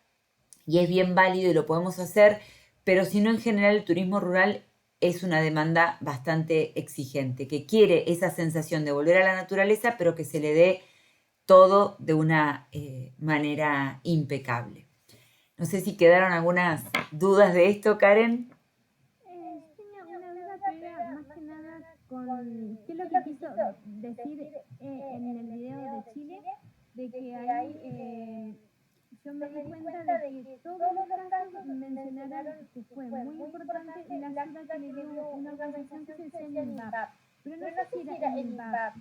Speaker 1: y es bien válido y lo podemos hacer, pero si no, en general el turismo rural es una demanda bastante exigente, que quiere esa sensación de volver a la naturaleza, pero que se le dé todo de una manera impecable. No sé si quedaron algunas dudas de esto, Karen.
Speaker 2: Tenía una duda, pero era más que nada con qué es lo que quiso decir en el video de Chile, de que ahí yo me di cuenta de que todos los casos mencionaron que fue muy importante la ayuda que le dio una organización que se llama INVAP, pero no sé si era INVAP.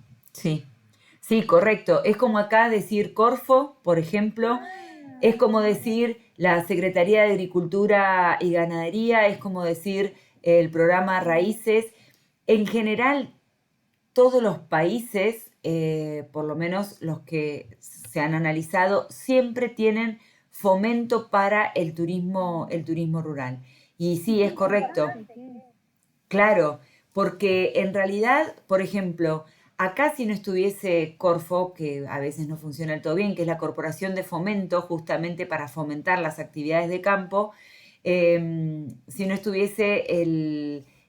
Speaker 1: Sí, correcto. Es como acá decir Corfo, por ejemplo, es como decir la Secretaría de Agricultura y Ganadería, es como decir el programa Raíces. En general, todos los países, por lo menos los que se han analizado, siempre tienen fomento para el turismo rural. Y sí, es correcto. Claro, porque en realidad, por ejemplo, acá si no estuviese Corfo, que a veces no funciona del todo bien, que es la Corporación de Fomento, justamente para fomentar las actividades de campo, si no estuviese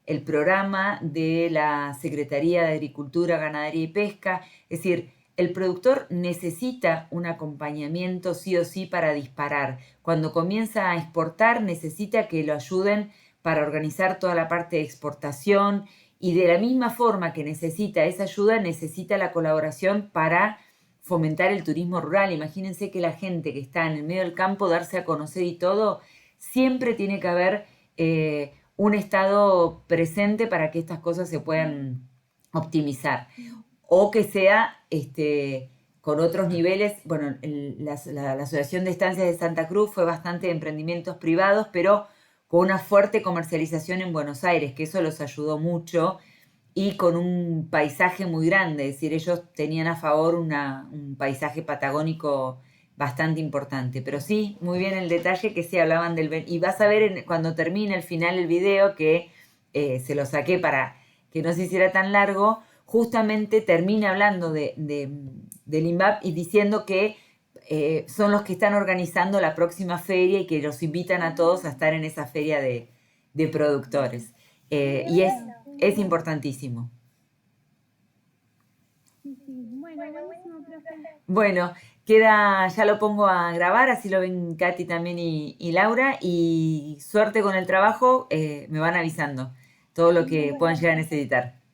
Speaker 1: el programa de la Secretaría de Agricultura, Ganadería y Pesca, es decir, el productor necesita un acompañamiento sí o sí para disparar. Cuando comienza a exportar, necesita que lo ayuden para organizar toda la parte de exportación, y de la misma forma que necesita esa ayuda, necesita la colaboración para fomentar el turismo rural. Imagínense que la gente que está en el medio del campo, darse a conocer y todo, siempre tiene que haber un Estado presente para que estas cosas se puedan optimizar. O que sea con otros niveles. Bueno, la Asociación de Estancias de Santa Cruz fue bastante de emprendimientos privados, pero con una fuerte comercialización en Buenos Aires, que eso los ayudó mucho, y con un paisaje muy grande, es decir, ellos tenían a favor un paisaje patagónico bastante importante. Pero sí, muy bien el detalle que sí hablaban del... Y vas a ver cuando termine el final del video, que se lo saqué para que no se hiciera tan largo, justamente termina hablando del INVAP y diciendo que son los que están organizando la próxima feria y que los invitan a todos a estar en esa feria de productores. Y es importantísimo.
Speaker 2: Sí, bueno, buenísimo, profe.
Speaker 1: Bueno, ya lo pongo a grabar, así lo ven Katy también y Laura, y suerte con el trabajo, me van avisando todo lo que puedan llegar a necesitar.